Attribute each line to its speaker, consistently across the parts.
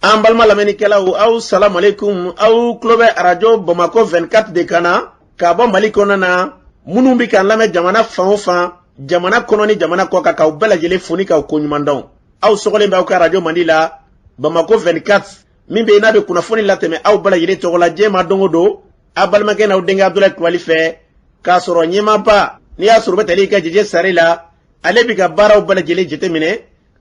Speaker 1: an balma lamɛnnikɛlaw aw salamu alaikum aw tulo bɛ radio Bamako 24 de kan na ka bɔ Mali kɔnɔ na minnu bɛ kan lamɛn jamana fan o fan jamana kɔnɔ ni jamana kɔ kan k'aw bɛɛ lajɛlen fo ni k'aw ko ɲuman dɔn aw sɔgɔlen bɛ aw ka radio Mandi la Bamako 24 min bɛ yen n'a bɛ kunnafoni latɛmɛ aw bɛɛ lajɛlen tɔgɔ la diɲɛ ma don o don a balimakɛ n'aw denkɛ Abdulaye Kulibali fɛ k'a sɔrɔ ɲɛmaaba n'i y'a sɔrɔ o bɛ tali kɛ Jeje Sare la ale bɛ ka baaraw bɛɛ lajɛlen jateminɛ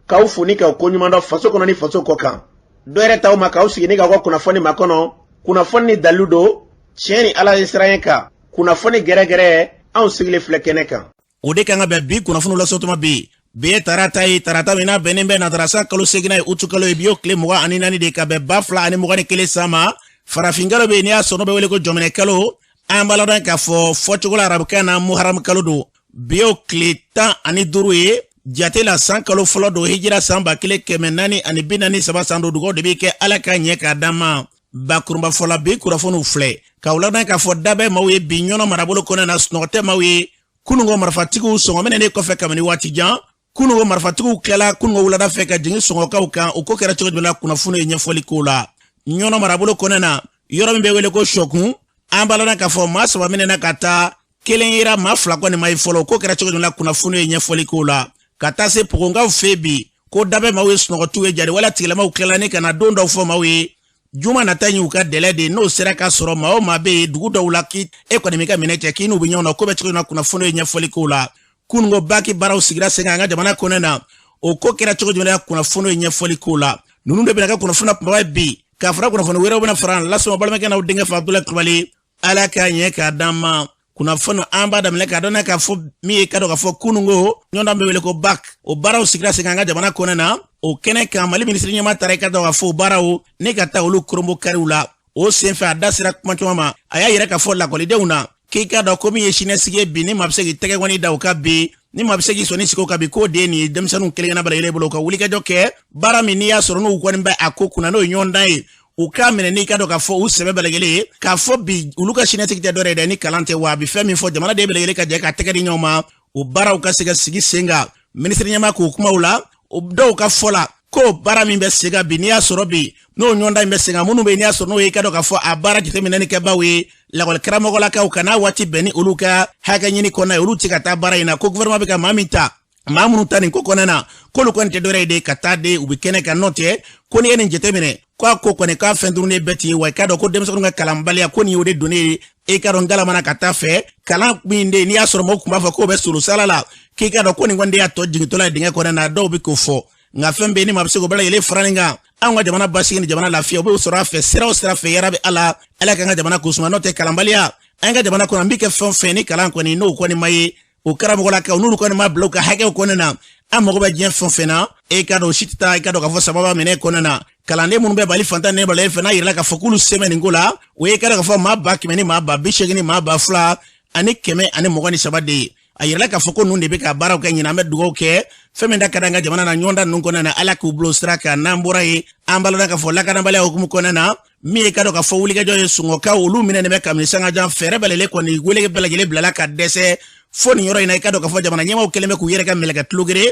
Speaker 1: k'aw fo ni k'aw ko ɲuman dɔn faso kɔnɔ ni faso kɔ kan dɔ yɛrɛ t'aw ma k'aw sigi ni k'aw ka kunnafoni ma kɔnɔ kunnafoni ni dalilu don tiɲɛ ni Ala ye siran kan kunnafoni gɛrɛgɛrɛ anw sigilen filɛ kɛnɛ kan
Speaker 2: o de kan ka bɛn bi kunnafoni lasɔtuma bi ye tarata ye tarata min n'a bɛnnen bɛ natarasa kalo segina ye utu kalo ye bi y'o tile 24 de ka bɛn 2021 san ma farafin kalo bɛ yen n'i y'a sɔrɔ bɛ wele ko jɔminɛ kalo an b'a ladɔn k'a fɔ fɔcogo la arabukan na muharam kalo don bi y'o tile 15 ye jate la san kalo fɔlɔ don hijira san 1443 san don dugawu de bɛ kɛ ala ka ɲɛ k'a d'an ma bakurunba fɔla bi kunnafoniw filɛ k'aw ladɔn k'a fɔ dabɛ maaw ye bi ɲɔnɔ marabolo kɔnɔ na sunɔgɔtɛ maaw ye kunungo marifatigiw sɔngɔminɛnen kɔfɛ kabini waati jan kunungo marifatigiw tilala kunungo wulada fɛ ka jigin sɔngɔkaw kan o ko kɛra cogo jumɛn na kunnafoni ye ɲɛfɔli k'o la ɲɔnɔ marabolo kɔnɔ na yɔrɔ min bɛ wele ko sɔkun an b'a ladɔn k'a fɔ maa 3 minɛna ka taa kelen yera maa 2 kɔni ma ye fɔlɔ o ko kɛra cogo jumɛn na kunnafoni ye ɲɛfɔli k'o la ka taa se pogonkaw fɛ bi ko dabɛ maaw ye sunɔgɔtiw ye jari wala tigilamaw tilala ni kana don dɔw fɔ maaw ye juma nata y'u ka dɛlɛ de n'o sera ka sɔrɔ maa o maa bɛ yen dugu dɔw la k'i kɔni bɛ ka minɛ cɛ k'i n'u bɛ ɲɔgɔn na ko bɛ cogo na kunnafoni ye ɲɛfɔli k'o la kunungo baki baaraw sigira sen an ka jamana kɔnɔ na o ko kɛra cogo jumɛn na kunnafoni ye ɲɛfɔli k'o la ninnu de bɛna kɛ kunnafoni kumaba bi k'a fara kunnafoni wɛrɛw bɛna fara lasɔn balimakɛ n'aw denkɛ fa Abdulaye Kulibali ala k'a ɲɛ k'a d'an ma kunnafoni an b'a daminɛ k'a dɔn k'a fɔ min ye ka dɔn k'a fɔ kunungo ɲɔgɔn bɛ wele ko BAC o baaraw sigira sen an ka jamana kɔnɔ na o kɛnɛ kan Mali minisiri ɲɛma taara ka dɔn k'a fɔ o baaraw ne ka taa olu korombo kariw la o senfɛ a da sera kuma caman ma a y'a yɛrɛ k'a fɔ lakɔlidenw na k'i ka dɔn ko min ye siniɲɛsigi ye bi ni maa bɛ se k'i tɛgɛ kɔni da o kan bi ni maa bɛ se k'i sɔnni sigi o kan bi k'o de ye nin ye denmisɛnninw kelen-kelenna bɛɛ lajɛlen bolo ka wulikajɔ kɛ baara min n'i y'a sɔrɔ n'u kɔni bɛ a ko kunna n'o ye ɲɔgɔn dan ye u k'a minɛ n'i ka dɔn k'a fɔ u sɛbɛ bɛɛ lajɛlen ye k'a fɔ bi olu ka siniɲɛsigi tɛ dɔ wɛrɛ ye dɛ ni kalan tɛ wa a bɛ fɛn min fɔ jamana de bɛɛ lajɛlen ka jɛ ka tɛgɛ di ɲɔgɔn ma o baaraw ka se ka sigi sen kan minisiri ɲɛma k'o kumaw la o dɔw ka fɔ la ko baara min bɛ se ka bi n'i y'a sɔrɔ bi n'o ɲɔgɔndan in bɛ se ka minnu bɛ n'i y'a sɔrɔ n'o ye i ka dɔn k'a fɔ a baara jateminɛni kɛbaaw ye lakɔli karamɔgɔlakaw ka n'a waati bɛn ni olu ka hakɛ ɲini kɔnɔ ye olu tɛ ka taa baara in na ko gouvernement bɛ ka maa min ta maa minnu ta nin ko kɔnɔ na k'olu kɔni tɛ dɔwɛrɛ ye de ka taa de u bɛ kɛnɛ kan n'o tɛ ko n'i ye nin jateminɛ k'a ko kɔni k'a fɛn durunnen bɛɛ ti ye wa i k'a dɔn ko denmisɛnninw ka kalanbaliya ko nin y'o de donnen ye i k'a dɔn galamana ka taa fɛ kalan min de n'i y'a sɔrɔ mɔgɔw tun b'a fɔ k'o bɛ solo sala la k'i k'a dɔn ko nin kɔni de y'a tɔ jigintɔla ye dingɛ kɔnɔ na dɔw bɛ k'o fɔ nka fɛn bɛ yen ni maa bɛ se k'o bɛɛ lajɛlen fara nin kan anw ka jamana basigi ni jamana lafiya o b'o sɔrɔ a fɛ sira o sira fɛ yara bɛ ala k'an ka jamana kusuma n'o tɛ kalanbaliya an ka jamana kɔnɔ an bɛ kɛ fɛn fɛn ni kalan kɔni n'o kɔni ma ye o karamɔgɔlakaw n'olu kɔni ma bila u ka hakɛw kɔnɔ na an mago bɛ diɲɛ fɛn fɛn na e ka dɔn o si tɛ taa i ka dɔn k'a fɔ sababa minɛ kɔnɔ na kalanden minnu bɛ bali fantan ne bala e fɛ n'a yirala k'a fɔ k'olu sɛbɛn nin ko la o ye ka dɔn k'a fɔ maa 100 ni maa 80 ni maa 200 ani 123 de ye a yirala k'a fɔ ko ninnu de bɛ ka baaraw kɛ ɲinan an bɛ dugawu kɛ fɛn min da ka di an ka jamana na ɲɔgɔndan ninnu kɔnɔna na ala k'u bilo sira kan n'an bɔra ye an b'a dɔn k'a fɔ lakanabaliya hukumu kɔnɔna na min ye ka dɔn k'a fɔ wulikajɔ ye sɔngɔkaw olu minɛnen bɛ kabini sangajan fɛɛrɛ bɛɛ lajɛlen kɔni wele bɛɛ lajɛlen bilala ka dɛsɛ fo nin yɔrɔ in na i ka dɔn k'a fɔ jamana ɲɛmaaw kɛlen bɛ k'u yɛrɛ ka mɛlɛkɛ tulogere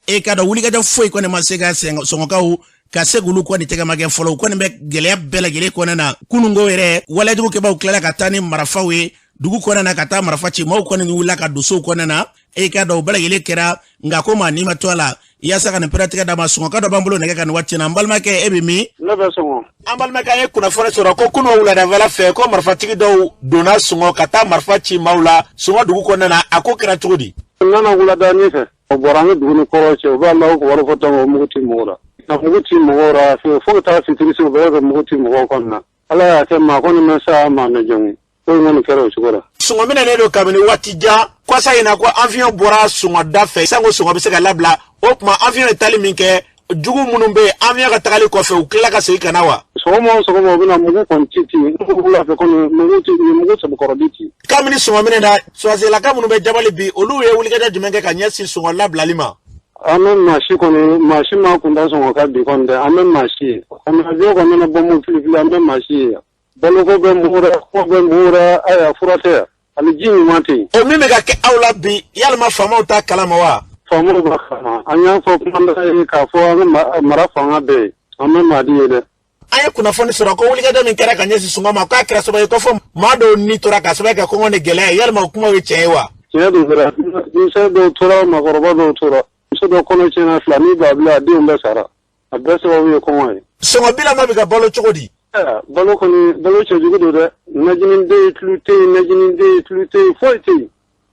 Speaker 2: e ka dɔn wulikajɔ foyi kɔni ma se ka sɔngɔkaw ka se k'olu kɔni tɛgɛma kɛ fɔlɔ u kɔni bɛ gɛlɛya bɛɛ lajɛlen kɔnɔna na kunungo yɛrɛ walejugukɛbaw tilala ka taa ni marifaw ye dugu kɔnɔna na ka taa marifa ci maaw kɔni wulila ka don sow kɔnɔna na e ka dɔn o bɛɛ lajɛlen kɛra nka ko maa n'i ma to a la yaasa ka nin pɛrɛtigɛ d'a ma sɔngɔka dɔ b'an bolo nɛgɛ ka nin waati na an balimakɛ e bɛ min
Speaker 3: ne bɛ sɔngɔ
Speaker 1: an balimakɛ an ye kunnafoni sɔrɔ ko kunun wuladafɛla fɛ ko marifatigi dɔw donna sɔngɔ ka taa marifa ci maaw la sɔngɔ dugu kɔnɔna na a ko kɛra cogo di
Speaker 3: nana wulada ni fɛ o bɔra an ka dugu ni kɔrɔ cɛ u b'a la ko wari fɔ tɔn o mugu ti mɔgɔw la ka mugu ti mɔgɔw la fo ka taa fitiri se u bɛɛ ka mugu ti mɔgɔw kɔnɔna ala y'a kɛ maa kɔni ma sa maa mɛ jɔn ko in kɔni kɛra o cogo la
Speaker 1: sɔngɔ minɛnen don kabini waati jan kwasa in na ko avion bɔra sɔngɔda fɛ sanko sɔngɔ bɛ se ka labila o tuma avion ye tali min kɛ jugu minnu bɛ yen avion ka tagali kɔfɛ u tilala ka segin ka na wa
Speaker 3: sɔgɔma o sɔgɔma u bɛna mugu kɔni ci ten wula fɛ kɔni mugu sɛbɛkɔrɔdi ci
Speaker 1: kabini sɔngɔ minɛ na sɔrɔselaka minnu bɛ jabali bi olu ye wulikajɔ jumɛn kɛ ka ɲɛsin sɔngɔ labilali ma
Speaker 3: an bɛ maasi kɔni maasi ma kun da sɔngɔ ka bi kɔni dɛ an bɛ maasi ye avion kɔni mana bɔ mun filifili an bɛ maasi ye baloko bɛ mugu la kɔ bɛ mugu la aya fura tɛ yan ani ji ɲuman tɛ yen
Speaker 1: o min bɛ ka kɛ aw la bi yalima faamaw t'a kalama wa
Speaker 3: faamaw b'a kalama an y'a fɔ kuma dɔ ye k'a fɔ an ka mara fanga bɛɛ ye an bɛ maadi ye dɛ
Speaker 2: anye kunnafoni sɔrɔ ko wulikajɔ min kɛra ka ɲɛsin sɔngɔ ma k'a kɛra sababu ye ko fɔ maa dɔw ni tora ka sababu kɛ kɔngɔ ni gɛlɛya yalima o kuma ye tiɲɛ ye wa.
Speaker 3: tiɲɛ don kɛra denmisɛn dɔw tora makɔrɔba dɔw tora muso dɔ kɔnɔ tiɲɛna fila ni b'a bila a denw bɛɛ sara a bɛɛ sababu ye kɔngɔ ye.
Speaker 2: sɔngɔ bilama bɛ ka balo cogo di.
Speaker 3: balo kɔni balo cɛjugu don dɛ najiniden ye tulu tɛ yen najiniden ye tulu tɛ yen foyi tɛ yen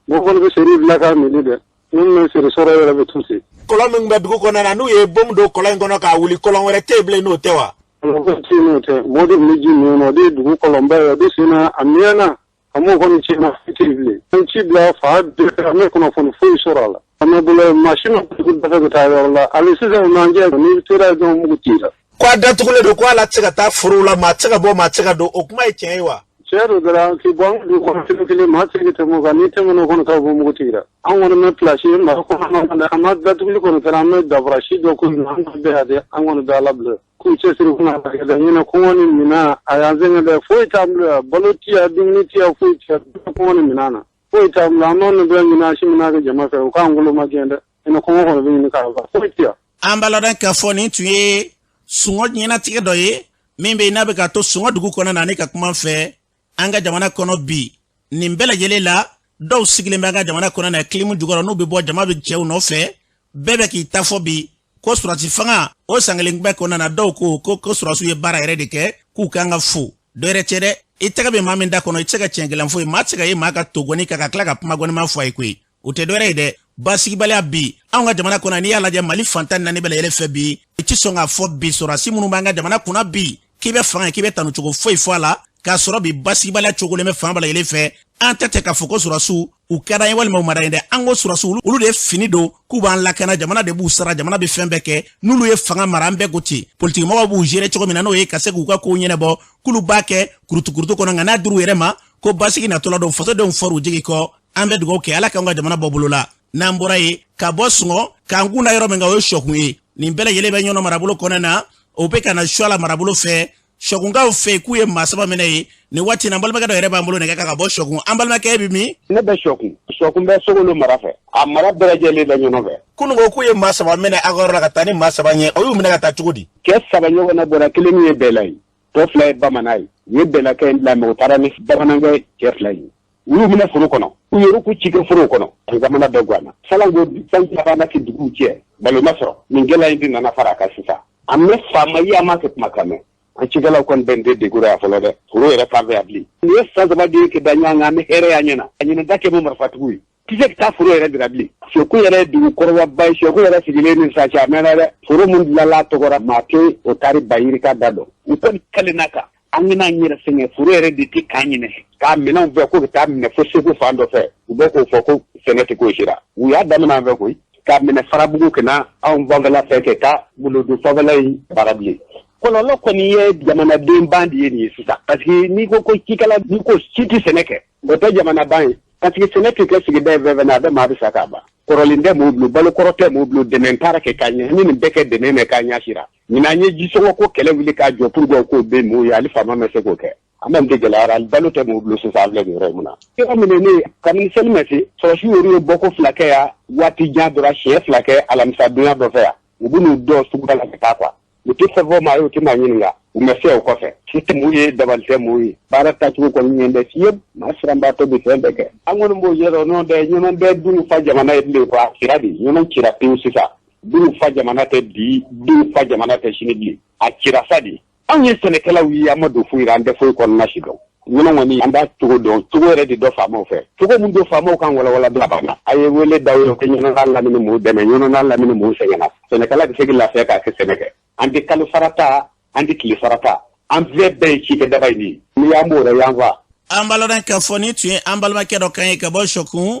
Speaker 3: mɔgɔ kɔni bɛ seri bila k'a mili dɛ minnu bɛ seri sɔrɔ yɛrɛ bɛ tu se.
Speaker 2: kɔlɔn min bɛ dugu kɔnɔ na n'u ye bɔmu don kɔlɔn in kɔnɔ k'a wuli kɔlɔn wɛrɛ tɛ yen bilen n'o tɛ wa.
Speaker 3: kɔlɔn tɛ yen n'o tɛ mɔgɔ de bɛ ji min na o de ye dugu kɔlɔnba ye o de sen na a miyɛnna a m'o kɔni tiɲɛna foyi tɛ yen bilen. an ci bila fa bɛɛ an bɛ kunnafoni foyi sɔrɔ a la. an bɛ bolo mansin na dugu bɛɛ bɛ taa yɔrɔ la hali sisan manjɛ n'i tora yen dɔrɔn mugu t'i la. ko a
Speaker 2: datugulen don ko ala tɛ se ka taa forow la maa tɛ se ka bɔ maa tɛ se ka don o kuma ye tiɲɛ ye wa.
Speaker 3: tiɲɛ don dɔrɔn k'i bɔ an dugu kɔnɔ kelen maa tɛ se ka tɛmɛ o kan n'i tɛmɛna o kɔnɔ k'a bɔ mugu t'i la. an kɔni bɛ pilasi mara kɔnɔ na an ma datuguli kɔni kɛra an bɛ dafarasi dɔ ko nin an ka bɛɛ yan dɛ an kɔni bɛ ala bila k'u cɛsiri kunna a kɛ dɛ ɲinɛ kɔngɔ ni minan a y'an sɛgɛn dɛ foyi t'an bolo yan balo ti yan dumuni ti yan foyi ti yan kɔngɔ ni minan na foyi t'an bolo an n'anw bɛ ɲinɛ si mina kɛ jama fɛ u k'an golo ma gɛn dɛ ɲinɛ kɔngɔ kɔni bɛ ɲini k'a ban foyi ti yan.
Speaker 2: an b'a lɔn k'a fɔ nin tun ye sɔngɔ ɲɛnatigɛ dɔ ye min bɛ yen n'a bɛ ka to sɔngɔ dugu kɔnɔ na ne ka kuma fɛ an ka jamana kɔnɔ bi nin bɛɛ lajɛlen la dɔw sigilen bɛ an ka jamana kɔnɔ na kilimu jukɔrɔ n'u bɛ bɔ jama bɛ cɛw nɔfɛ bɛɛ bɛ k'i ta fɔ bi ko surasi fanga o san kelen bɛɛ kɔnɔ na dɔw ko surasiw ye baara yɛrɛ de kɛ k'u kan ka fo dɔ yɛrɛ tɛ dɛ i tɛgɛ bɛ maa min da kɔnɔ i tɛ se ka tiɲɛ gɛlɛn foyi maa tɛ se ka ye maa ka togoni kan ka tila ka kuma gɔnima fɔ a ye koyi o tɛ dɔ wɛrɛ ye dɛ basigibaliya bi anw ka jamana kɔnɔ n'i y'a lajɛ mali fantan naani bɛɛ yɛlɛ fɛ bi i tɛ sɔn k'a fɔ bi surasi minnu b'an ka jamana kunna bi k'i bɛ fanga k'i bɛ tanu cogo foyi fɔ a la k'a sɔrɔ bi basigibaliya cogolen bɛ fan bɛɛ yɛlɛ fɛ an tɛ k'a fɔ ko surasiw u kɛra ye walima u mara ye dɛ an ko surasiw olu de ye fini don k'u b'an lakana jamana de b'u sara jamana bɛ fɛn bɛɛ kɛ n'olu ye fanga mara an bɛɛ ko ten politikimɔgɔw b'u gérer cogo min na n'o ye ka se k'u ka kow ɲɛnabɔ k'olu b'a kɛ kurutukurutu kɔnɔ nka n'a dir'u yɛrɛ ma ko basigi natɔla don fasodenw fɔr'u jigi kɔ an bɛ dugawu kɛ ala k'an ka jamana bɔ bolo la n'an bɔra ye ka bɔ sɔngɔ k'an kun da yɔrɔ min kan o ye sɔkun ye nin bɛɛ lajɛlen bɛ ɲɔnɔ marabolo kɔnɔ na o bɛ ka na suala marabolo fɛ sɔkunkaw fɛ k'u ye maa saba minɛ ye nin waati in na an balimakɛ dɔ yɛrɛ b'an bolo nɛgɛ kan ka bɔ sɔkun an balimakɛ bɛ min.
Speaker 4: ne bɛ sɔkun bɛ Sogolo mara fɛ a mara bɛɛ lajɛlen bɛ ɲɔgɔn fɛ.
Speaker 2: kununko k'u ye maa saba minɛ a ka yɔrɔ la ka taa ni maa saba ɲɛ o y'u minɛ ka taa cogo di.
Speaker 4: cɛ saba ɲɔgɔn na bɔra kelen min ye bɛɛla ye tɔ fila ye bamanan ye u ye bɛɛlakɛ in bila mɛ u taara ni bamanankɛ cɛ fila ye u y'u minɛ foro kɔnɔ u yɛrɛ k'u ci kɛ foro kɔnɔ a ye jamana bɛɛ ganna salanko sanji labanna kɛ duguw cɛ balo ma sɔrɔ nin gɛlɛya in de nana fara a kan sisan a mɛ faama ye a ma kɛ kuma kan mɛn an cikɛlaw kɔni bɛ n tɛ degun ya fɔlɔ dɛ foro yɛrɛ fan fɛ yan bilen nin ye san saba de ye kɛ da ɲɔgɔn kan an bɛ hɛrɛ y'a ɲɛna a ɲinɛ da kɛ bɛ marifatigiw ye tɛ se ka taa foro yɛrɛ dira bilen sɛku yɛrɛ ye dugu kɔrɔbaba ye sɛku yɛrɛ sigilen ni sisan cɛ a mɛnna dɛ foro min dilanla tɔgɔra maa tɛ o taari bayiri ka da dɔn u kɔni kɛlen ka an bɛna an yɛrɛ sɛgɛn foro yɛrɛ de tɛ k'an ɲinɛ k'a minɛnw fɛ ko bɛ taa minɛ fo segu fan dɔ fɛ u bɛ k'o fɔ ko sɛnɛ tɛ k'o sira u y'a daminɛ an fɛ koyi k'a minɛ farabugu ka na anw fanfɛla fɛ kɛ ka bolodo fanfɛla in baara bilen kɔlɔlɔ kɔni ye jamanaden ban de ye nin ye sisan parce que n'i ko ko cikɛla n'i ko si tɛ sɛnɛ kɛ o tɛ jamana ban ye parce que sɛnɛ tɛ kɛ sigida ye fɛn fɛn na a bɛ maa bɛ sa k'a ban kɔrɔlen tɛ m'o bolo balo kɔrɔ tɛ m'o bolo dɛmɛ taara kɛ k'a ɲɛ ni nin bɛɛ kɛ dɛmɛ mɛ k'a ɲɛsira ɲinan an ye jisɔngɔ ko kɛlɛ wuli k'a jɔ pour que k'o bɛ m'o ye hali faama ma se k'o kɛ an bɛ nin tɛ gɛlɛyara hali balo tɛ m'o bolo sisan an filɛ nin yɔrɔ in mun na yɔrɔ min ne kabini seli ma se sɔrɔsiw yɛrɛ ye bɔko fila kɛ yan waati jan dɔrɔn siɲɛ fila kɛ alamisa donya dɔ fɛ yan u bɛ n'u dɔn suguda la ka taa quoi u tɛ fɛn fɔ maa ye u tɛ maa ɲininka u ma se o kɔfɛ si tɛ mun ye dabali tɛ mun ye baara tacogo kɔni ɲɛ bɛ fiye maa siranbaatɔ bɛ fɛn bɛɛ kɛ an kɔni b'o yɛrɛ n'o tɛ ɲɔgɔn bɛɛ dun fa jamana ye bilen quoi a cira de ɲɔgɔn cira pewu sisan dun fa jamana tɛ bi dun fa jamana tɛ sini bilen a cira sa de anw ye sɛnɛkɛlaw ye an ma don foyi la an tɛ foyi kɔnɔna si dɔn ɲɔgɔn kɔni an b'a cogo dɔn cogo yɛrɛ de dɔ faamaw fɛ cogo min don faamaw kan walawala bila banna a ye wele daw ye ko ɲɔgɔn ka lamini m'u dɛmɛ ɲɔgɔn ka lamini m'u sɛgɛnna sɛnɛkɛla bɛ se k'i lafiya k'a kɛ sɛnɛ kɛ an tɛ kalo farata an tɛ tile farata an bɛɛ ye cikɛ daba in ye n'i y'an b'o la yan fa.
Speaker 2: an balɔrɔ k'a fɔ ni tun ye an balimakɛ dɔ kan ye ka bɔ sɔkun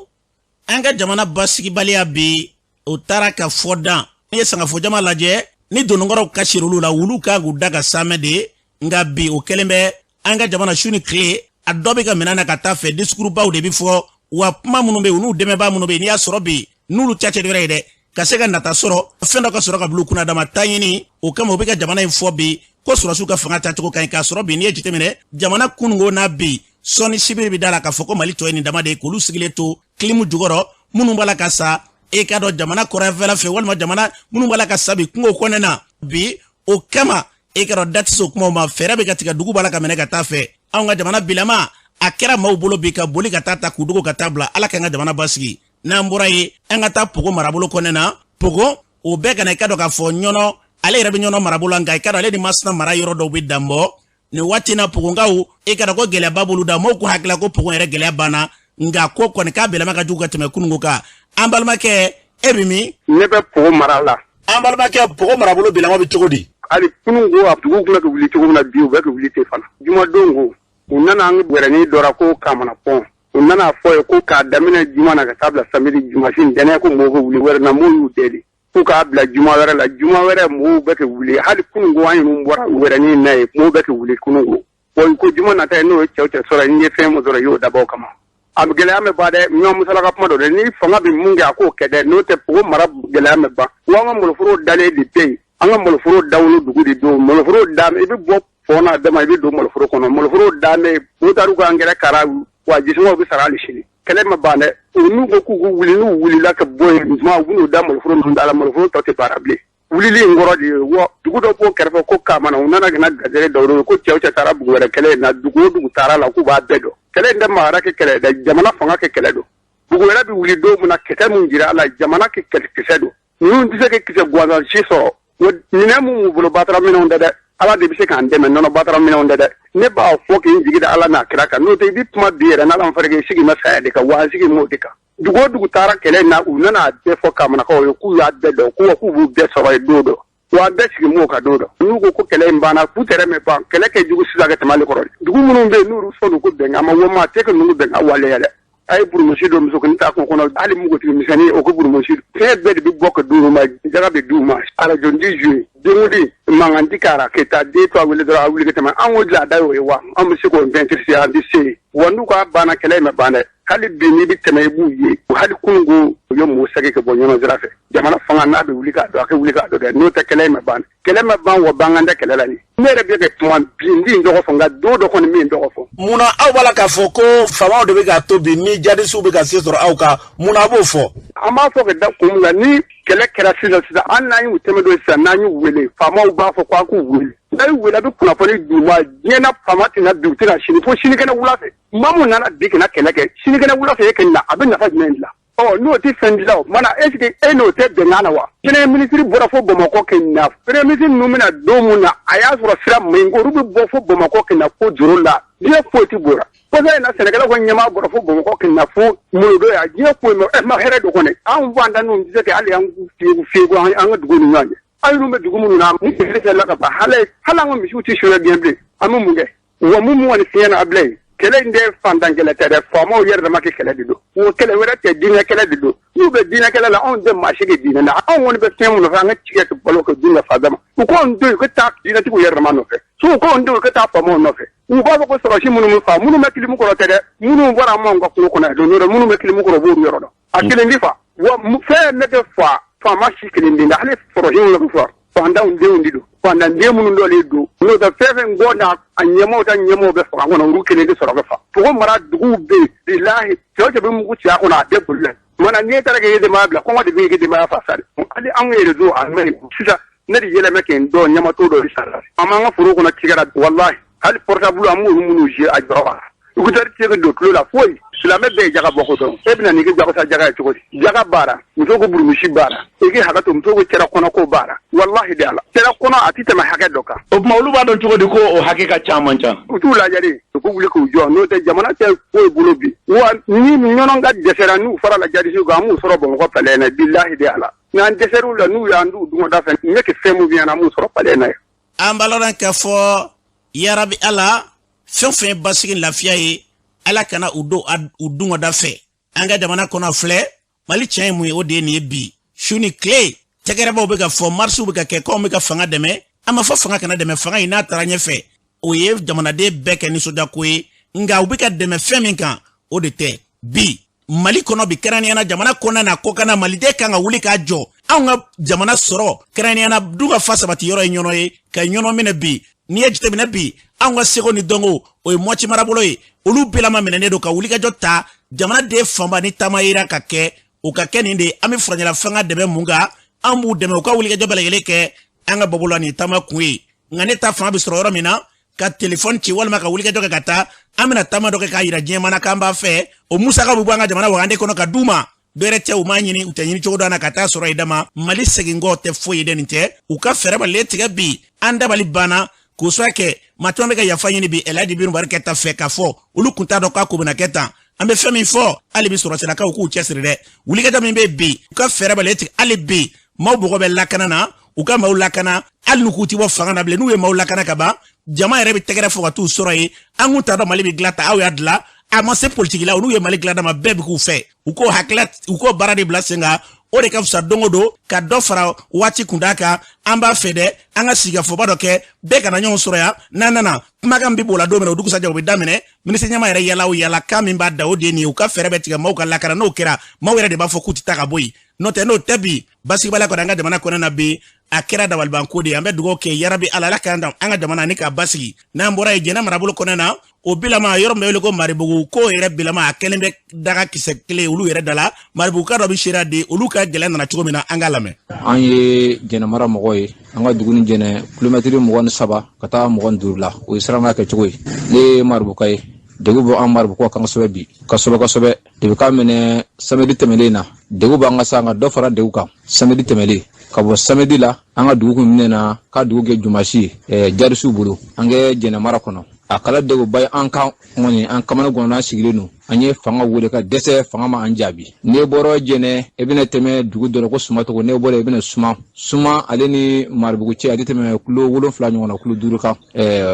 Speaker 2: an ka jamana basigibaliya bi o taara ka fɔ dan n'i ye sangafojama lajɛ ni donnikɔrɔw ka siri olu la wulu kan k'u da ka samɛ de nka bi o kɛlen bɛ an ka jamana su ni tile a dɔ bɛ ka minɛn na ka taa fɛ discours baw de bɛ fɔ wa kuma minnu bɛ yen u n'u dɛmɛbaa minnu bɛ yen n'i y'a sɔrɔ bi n'olu cɛ tɛ dɔwɛrɛ ye dɛ ka se ka nata sɔrɔ fɛn dɔ ka sɔrɔ ka bila u kunna dama ta ɲini o kama u bɛ ka jamana in fɔ bi ko sɔrɔsiw ka fanga tacogo ka ɲi k'a sɔrɔ bi n'i ye jateminɛ jamana kununko n'a bi sɔɔni sibiri bɛ da la k'a fɔ ko mali tɔ ye nin dama de ye k'olu sigilen to kilimu jukɔrɔ minnu b'a la ka sa e k'a dɔn jamana kɔrɔnfɛla fɛ walima jamana minnu b'a la ka sa bi kungo kɔnɔna na bi o kama e ka dati so kuma ma fɛɛrɛ bɛ ka tigɛ dugu b'a la ka minɛ ka taa fɛ anw ka jamana bilama a kɛra maaw bolo bi ka boli ka taa k'u dogo ka taa bila ala k'an ka jamana basigi n'an bɔra ye an ka taa Pogo marabolo kɔnɛ na Pogo o bɛɛ kana i ka dɔn k'a fɔ ɲɔnɔ ale yɛrɛ bɛ ɲɔnɔ marabolo nka i ka dɔn ale ni Masina mara yɔrɔ dɔw bɛ danbɔ ni waati na Pogonkaw i ka dɔn ko gɛlɛyaba b'olu da mɔgɔw ko hakilila ko Pogo yɛrɛ gɛlɛya banna nka ko kɔni k'a bɛlɛma ka jugu ka tɛmɛ kununko kan an balimakɛ e bɛ min
Speaker 3: ne bɛ Pogo mara la
Speaker 1: an balimakɛ Pogo marabolo bilama bɛ cogo di
Speaker 3: hali kununko a dugu tun bɛ ka wuli cogo min na bi u bɛ ka wuli ten fana jumadon ko u nana an wɛrɛni dɔra ko Kamana Pɔn u nana fɔ ye ko k'a daminɛ juma na ka taa bila samedi jumasi ntɛnɛn ko mɔgɔw bɛ wuli wɛrɛ na mɔgɔw y'u deli k'u k'a bila juma wɛrɛ la juma wɛrɛ mɔgɔw bɛ ka wuli hali kununko an yɛrɛ bɔra wɛrɛni na ye mɔgɔw bɛ ka wuli kununko wa ko juma nata ye n'o ye cɛw sɔrɔ n ye fɛn min sɔrɔ y'o dabɔ o kama a bɛ gɛlɛya mɛn ban dɛ ɲɔgɔn musalaka kuma dɔ dɛ ni fanga bɛ mun kɛ a k'o kɛ dɛ n'o tɛ Pogo mara gɛlɛya mɛn ban wa an ka maloforo dalen de bɛ yen an ka maloforo dawolo dugu de don maloforo da i bɛ bɔ fɔna dama i bɛ don maloforo kɔnɔ maloforo da mɛ motaru ka angɛrɛ kara wa jisuma bɛ sara hali sini kɛlɛ ma ban dɛ n'u ko k'u wuli n'u wulila ka bɔ yen juma u b'u da maloforo ninnu da la maloforo tɔ tɛ baara bilen wulili in kɔrɔ de ye wa dugu dɔ b'o kɛrɛfɛ ko Kamana u nana ka na gajɛrɛ dawuro ko cɛw taara dugu wɛrɛ kɛlɛ in na dugu o dugu taara la k'u b'a bɛɛ dɔn kɛlɛ in tɛ maa kɛ kɛlɛ dɛ jamana fanga kɛ kɛlɛ don dugu wɛrɛ bɛ wuli don min na kisɛ min jira a la jamana kɛ kisɛ don ninnu tɛ se ka kisɛ gansan si sɔrɔ minɛn mun b'u bolo batara minɛnw tɛ dɛ ala de bɛ se k'an dɛmɛ nɔnɔ batara minɛnw tɛ dɛ ne b'a fɔ k'i jigi da ala n'a kira kan n'o tɛ i bɛ kuma bi yɛrɛ n'ala fɛnɛ k'i sigi ma saya de kan wa an sigi m'o de kan dugu o dugu taara kɛlɛ in na u nana bɛɛ fɔ Kamanakaw ye k'u y'a bɛɛ dɔn k'u b'u bɛɛ sɔrɔ ye don dɔ wa an bɛɛ sigi m'o kan don dɔ n'u ko kɛlɛ in banna k'u tɛrɛ mɛn ban kɛlɛ kɛ jugu sisan ka tɛmɛ ale kɔrɔ dugu minnu bɛ yen n'olu fɔlu ko bɛnkan ma wɔma tɛ ka ninnu bɛnkan waleya dɛ a ye burumusi dɔ musokɔni t'a kun kɔnɔ hali mugutigi misɛnnin o ko burumusi fɛn bɛɛ de bɛ bɔ ka di u ma jaga bɛ di u ma arajondi juye denwudi mankanti kara keta den to a wele dɔrɔn a wuli ka tɛmɛ an ko dilan a da y'o ye wa an bɛ se k'o bɛntirisi an bɛ se wa n'u k'a banna kɛlɛ in ma ban dɛ hali bi n'i bɛ tɛmɛ i b'u ye hali kununko u ye mɔgɔ sɛgɛ ka bɔ ɲɔgɔn sira fɛ jamana fanga n'a bɛ wuli k'a dɔn a ka wuli k'a dɔn dɛ n'o tɛ kɛlɛ in ma ban kɛlɛ ma ban wa bangan tɛ kɛlɛ la ni ne yɛrɛ bɛ kɛ tuma bi n t'i dɔgɔ fɔ nka don dɔ kɔni min dɔgɔ fɔ.
Speaker 1: munna aw b'a la k'a fɔ ko faamaw de bɛ k'a to bi ni jadisiw bɛ ka se sɔrɔ aw kan munna a b'o fɔ.
Speaker 3: an b'a fɔ ka da kun min na ni kɛlɛ kɛra sisan an n'an y'u tɛmɛ don sisan n'an y'u wele faamaw b'a fɔ k'an k'u wele n'a y'u wele a bɛ kunnafoni d'u ma diɲɛna faama tɛna bi u tɛna sini fo sinikɛnɛ wula fɛ maa mun nana bi kana kɛlɛ kɛ sinikɛnɛ wula fɛ e ka na a bɛ nafa jumɛn dilan n'o tɛ fɛn dilan o mana est ce que e n'o tɛ bɛnkan na wa premier ministre bɔra fo Bamakɔ ka na premier ministre ninnu bɛna don mun na a y'a sɔrɔ sira man ɲi olu bɛ bɔ fo Bamakɔ ka na fo juru la diɲɛ foyi tɛ bɔra kɔsa in na sɛnɛkɛlaw ka ɲɛmaa bɔra fo Bamakɔ ka na fo Molodo ya diɲɛ foyi ma hɛrɛ do kɔnɔ anw b'an da ninnu tɛ se ka hali an fiyewu an ka dugu ni ɲɔgɔn cɛ hali n'u bɛ dugu minnu na ni kɛlɛ kɛla ka ban hali an ka misiw tɛ sɔrɔ biɲɛ bilen an bɛ mun kɛ wa mun kɔni fiɲɛ na Ablaye kɛlɛ in tɛ fantan kɛlɛ tɛ dɛ faamaw yɛrɛ dama kɛ kɛlɛ de don o kɛlɛ wɛrɛ tɛ diinɛ kɛlɛ de don n'u bɛ diinɛ kɛlɛ la anw tɛ maa si kɛ diinɛ na anw kɔni bɛ fɛn min nɔfɛ an ka tigɛ ka balo ka dun ka fa dama u k'anw to yen u ka taa diinɛtigiw yɛrɛ dama nɔfɛ so u k'anw to yen u ka taa faamaw nɔfɛ u b'a fɔ ko sɔrɔsi minnu bɛ fa minnu bɛ kilimu kɔrɔ tɛ dɛ minnu bɔra anw ka kungo kɔnɔ don n'o minnu bɛ kilimu kɔrɔ b'olu yɔrɔ dɔn a kelen di fa wa fɛn ne tɛ fa faama si kelen di hali sɔrɔsi minnu bɛ fa fantanw denw de don fantan minnu dɔlen don n'o tɛ fɛn fɛn gɔ na a ɲɛmaaw ta ɲɛmaaw bɛ faga kɔnɔ olu kelen de sɔrɔ ka fa Pogo mara duguw bɛ yen bilahi cɛw cɛ bɛ mugu ci a kɔnɔ a bɛɛ bolila mana n'i taara k'e denbaya bila kɔngɔ de bɛ k'e denbaya fa sa de hali anw yɛrɛ don a mɛn sisan ne de yɛlɛmɛ kɛ n dɔn ɲɛmatɔ dɔ de sara an b'an ka foro kɔnɔ tigɛra walahi hali portable an b'olu minnu zi a jɔrɔ kan ukutari tɛ se ka don tulo la foyi silamɛ bɛɛ ye jaga bɔ ko dɔn e bɛna n'i ka jagosa jaga ye cogo di jaga baara muso ko burumusi baara i k'i hakɛ to muso ko cɛla kɔnɔ ko baara walahi de ala cɛla kɔnɔ a tɛ tɛmɛ hakɛ dɔ kan
Speaker 1: o tuma olu b'a dɔn cogo di ko o hakɛ ka ca man ca
Speaker 3: u t'u lajɛ de u k'u wuli k'u jɔ n'o tɛ jamana tɛ foyi bolo bi wa ni ɲɔnɔ ka dɛsɛra n'u fara la jadisiw kan an b'u sɔrɔ Bamakɔ palais na bilahi de ala n'an dɛsɛr'u la n'u y'an d'u dungɔda fɛ ne kɛ fɛn min bɛ yan an b'u sɔrɔ palais na ye
Speaker 2: an b'a lɔn k'a fɔ yarabi ala fɛn fɛn ye basigi lafiya ye ala kana u dungɔda fɛ an ka jamana kɔnɔ filɛ Mali tiɲɛ ye mun ye o de ye nin ye bi su ni tile tɛgɛrɛbaw bɛ ka fɔ marisiw bɛ ka kɛ k'anw bɛ ka fanga dɛmɛ an ma fɔ fanga kana dɛmɛ fanga in n'a taara ɲɛfɛ o ye jamanaden bɛɛ kɛ nisɔndiyako ye nka u bɛ ka dɛmɛ fɛn min kan o de tɛ bi Mali kɔnɔ bi kɛrɛnkɛrɛnnenya jamana kɔnɔna na kɔkanna maliden kan ka wuli k'a jɔ anw ka jamana sɔrɔ kɛrɛnkɛrɛnnenya du ka fa sabati yɔrɔ ye ɲɔnɔ ye ka ɲɔnɔ minɛ bi n'i ye jateminɛ bi anw ka seko ni dɔnko o ye mɔti marabolo ye olu bɛlama minɛnen don ka wulikajɔ ta jamanaden fanba ni taama yira ka kɛ o ka kɛ nin de an bɛ furancɛla fanga dɛmɛ mun kan an b'u dɛmɛ u ka wulikajɔ bɛɛ lajɛlen kɛ an ka bɔbɔla ni taama kun ye ngane ta fanga bi soro yoro mina ka telephone ci walma ka wulike doke kata amina tama doke ka yira jema na kamba fe o musa ka bubu anga jamana wande kono ka duma bere te o manyini utanyini chodo na kata soro idama mali segingo te foyi denite uka fereba letiga bi anda bali bana kuswake matombe ka yafanyini bi eladi biru barketa fe ka fo ulu kunta do ka kubuna keta ambe femi fo ali bi soro sera ka ku chesiride wulike da mbe bi uka fereba letiga ali bi mawbugo be lakanana uka maulakana al nukuti wo fangana ble nuwe maulakana kaba jama yere bi tegere fo tu soroyi anguta do mali bi glata aw yadla amase politique la nuwe mali glada ma bebe ku fe uko haklat uko barade blasenga o de ka fusa dongodo ka do fara wati kundaka amba fede anga siga fo badoke be kana nyon soroya nanana maga mbi bola do mena duku saja obi damene minise nyama yere yala o yala kamimba da odeni uka ferebe tiga mauka lakara no kera mawere de ba fo kuti taka boy note no tebi basi bala ko danga jamana ko na bi akira da walban kodi ambe dugo ke yarabi alala kanda anga jamana ni ka basi na mbora e jena marabul ko na o bilama yor mewle ko maribugu ko yere bilama akelembe daga kisekle ulu yere dala maribugu ka do bi shira de ulu ka gelen na chugomina anga lame
Speaker 5: anye jena mara mogoy anga duguni jene kilometri mo saba kata mo durla o israma ka chugoy le maribugu kay degu bo amar ko kan sobe bi kasobe de ka mene samedi temelena degu ba nga sanga do fara degu ka samedi temeli ka bo samedi la anga dugu minena ka dugu ge jumashi jarsu bulu ange jena mara kono akala degu bay anka ngoni an kamana gona sigilenu anye fanga wole ka dese fanga ma anjabi ne boro jene ebine teme dugu do ko suma to ne boro ebine suma aleni marbugu ci adi teme kulo wolo fla nyona kulo duruka